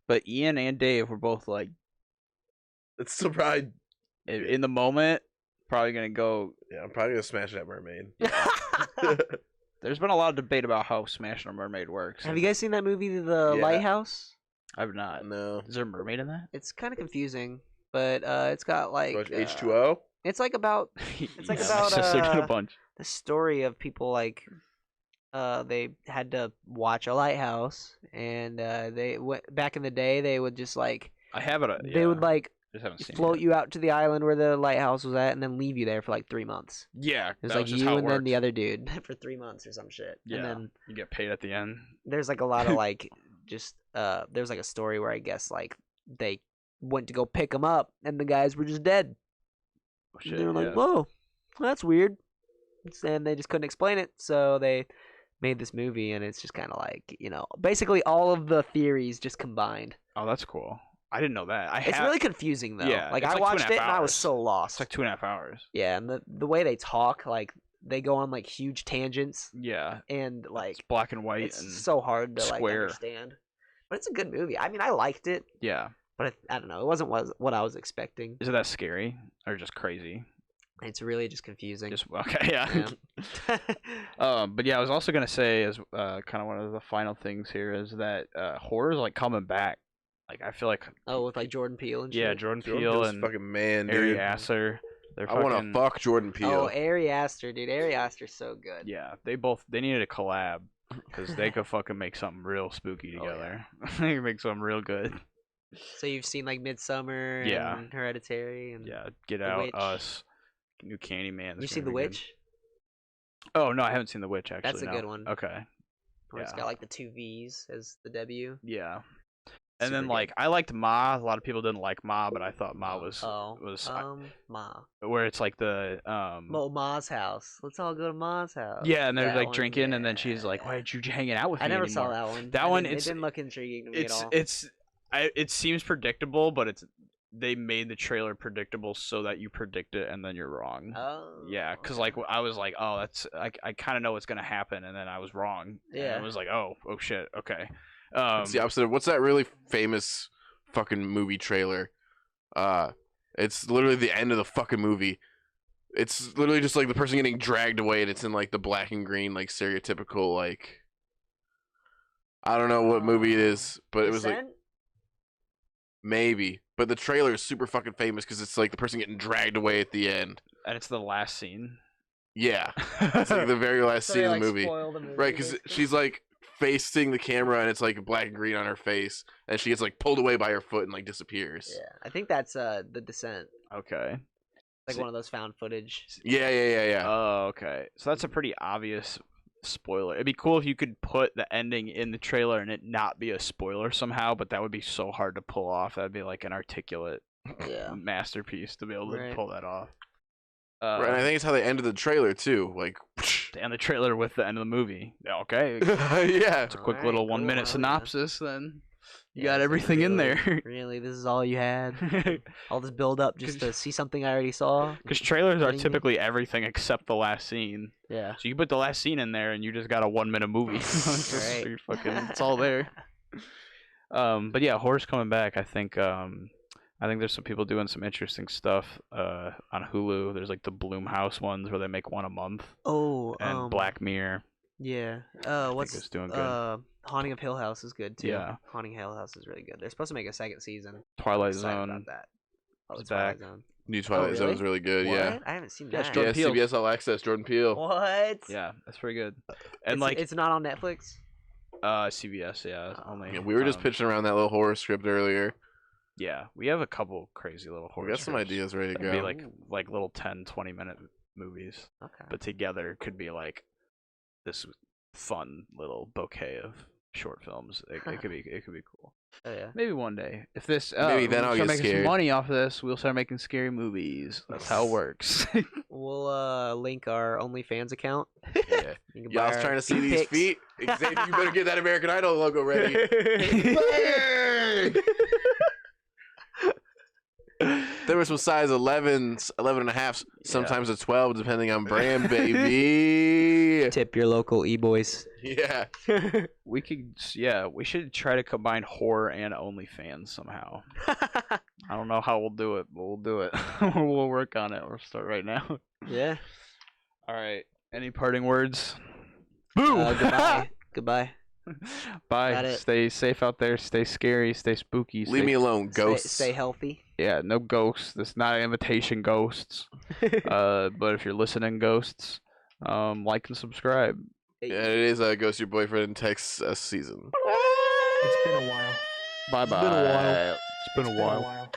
But Ian and Dave were both like, It's still probably. in the moment, probably gonna go. Yeah, I'm probably gonna smash that mermaid. There's been a lot of debate about how smashing a mermaid works. Have you guys seen that movie, The Yeah. Lighthouse? I've not. No. Is there a mermaid in that? It's kind of confusing, but it's got like H2O. It's like about It's like my about, sister did a uh, bunch. the story of people like they had to watch a lighthouse, and back in the day they would just like I have it. they would like just haven't seen float it. you out to the island where the lighthouse was at, and then leave you there for like 3 months. Yeah, It was that like just you how it and then the works. other dude for 3 months or some shit. Yeah, And then you get paid at the end. there's like a lot of like just there's like a story where I guess like they went to go pick them up, and the guys were just dead. Oh, And shit, they were like, yeah. whoa, that's weird. And they just couldn't explain it, so they made this movie, and it's just kind of like, you know, basically all of the theories just combined. Oh, that's cool. I didn't know that. It's really confusing, though. Yeah, Like, it's I like 2.5 watched it, and I was hours. so lost. It's like 2.5 hours. Yeah, and the way they talk, like, they go on, like, huge tangents, Yeah, and, like, it's black and white it's and so hard to, like, square. understand. But it's a good movie. I mean, I liked it, yeah. but I don't know. It wasn't what I was expecting. Is it that scary or just crazy? It's really just confusing. Just okay, yeah. But yeah, I was also gonna say as kind of one of the final things here is that horror's like coming back. Like I feel like Oh, with, like, Jordan Peele and shit? yeah, Jordan Jordan Peele Peele's and fucking man, Ari dude. Aster. They're I want fucking- to fuck Jordan Peele. Oh, Ari Aster, dude. Ari Aster's so good. Yeah, they needed a collab because they could fucking make something real spooky Oh, yeah. together. They could make something real good. So you've seen, like, Midsummer Yeah. and Hereditary and Yeah, Get The Out, Witch. Us, new Candyman. You seen The Witch? Oh no, I haven't seen The Witch actually. That's a no. good one. Okay. Where it's Yeah. got, like, the 2 V's as the deVue. Yeah. And then Super like I liked Ma. A lot of people didn't like Ma, but I thought Ma was Ma. where it's like the Ma's house. Let's all go to Ma's house. yeah, and they're That like one, drinking, and then she's like, yeah. "Why aren't you hanging out with I me never anymore?" saw that one. That one, it didn't look intriguing to me at all. It seems predictable, but they made the trailer predictable so that you predict it and then you're wrong. Oh. Yeah, because like I was like, oh, that's I kind of know what's gonna happen, and then I was wrong. Yeah. And it was like, oh shit, okay. It's the opposite of what's that really famous fucking movie trailer? It's literally the end of the fucking movie. It's literally just like the person getting dragged away, and it's in like the black and green, like stereotypical, like I don't know what movie it is, but it was like maybe. But the trailer is super fucking famous because it's like the person getting dragged away at the end. And it's the last scene. Yeah, it's like the very last So scene they, of like, the movie. spoil the movie, Right? Because basically? she's like facing the camera, and it's like black and green on her face, and she gets like pulled away by her foot and like disappears. Yeah, I think that's The Descent. Okay. Like one of those found footage. Yeah. Oh, okay. So that's a pretty obvious spoiler. It'd be cool if you could put the ending in the trailer and it not be a spoiler somehow, but that would be so hard to pull off. That'd be like an articulate Yeah. masterpiece to be able to Right. pull that off. Right, and I think it's how they ended the trailer too. Like, And the trailer with the end of the movie. Yeah, okay. yeah. It's a quick Alright, little cool, 1 minute yeah. synopsis then. You Yeah, got it's like, everything in really? there. Really? This is all you had? All this build up just to see something I already saw? Because trailers are Kidding me? typically everything except the last scene. Yeah. So you put the last scene in there and you just got a 1 minute movie. It's just- Right. you're it's all there. But yeah, horror's coming back. I think there's some people doing some interesting stuff on Hulu. There's like the Bloomhouse ones where they make one a month, Oh, and Black Mirror. Yeah. What's it's doing good. Haunting of Hill House is good too. Yeah. Haunting of Hill House is really good. They're supposed to make a second season. Twilight Excited Zone about that. Oh, is the Twilight back. Zone. New Twilight really? Zone is really good. Yeah. What? I haven't seen Yeah, it's that. Jordan Yeah, Peele. CBS All Access, Jordan Peele. What? Yeah, that's pretty good. And It's, like it's not on Netflix. CBS, yeah, Oh. only. Yeah, we were just pitching around that little horror script earlier. Yeah, we have a couple crazy little horror. We got some scripts ideas ready to that'd go. be like little 10-20 minute movies, Okay. but together could be like this fun little bouquet of short films. It could be cool. Oh yeah. Maybe one day, if this Maybe then we I'll start get making scared. some money off of this, we'll start making scary movies. That's how it works. We'll link our OnlyFans account. Yeah. You can buy Y'all's our trying to see feet these pics. feet? Xavier, you better get that American Idol logo ready. There was some size 11s, 11 and a half, sometimes a 12, depending on brand, baby. Tip your local e-boys. Yeah. we should try to combine horror and OnlyFans somehow. I don't know how we'll do it, but we'll do it. We'll work on it. We'll start right now. Yeah. All right. Any parting words? Boo! Goodbye. Goodbye. Bye. Got it. Stay safe out there. Stay scary. Stay spooky. Leave me alone, ghosts. Stay healthy. Yeah, no ghosts. This is not an invitation, ghosts. But if you're listening, ghosts, like and subscribe. Yeah, it is Ghost Your Boyfriend Texas season. It's been a while. Bye bye. been a while. It's been a It's been a while. while.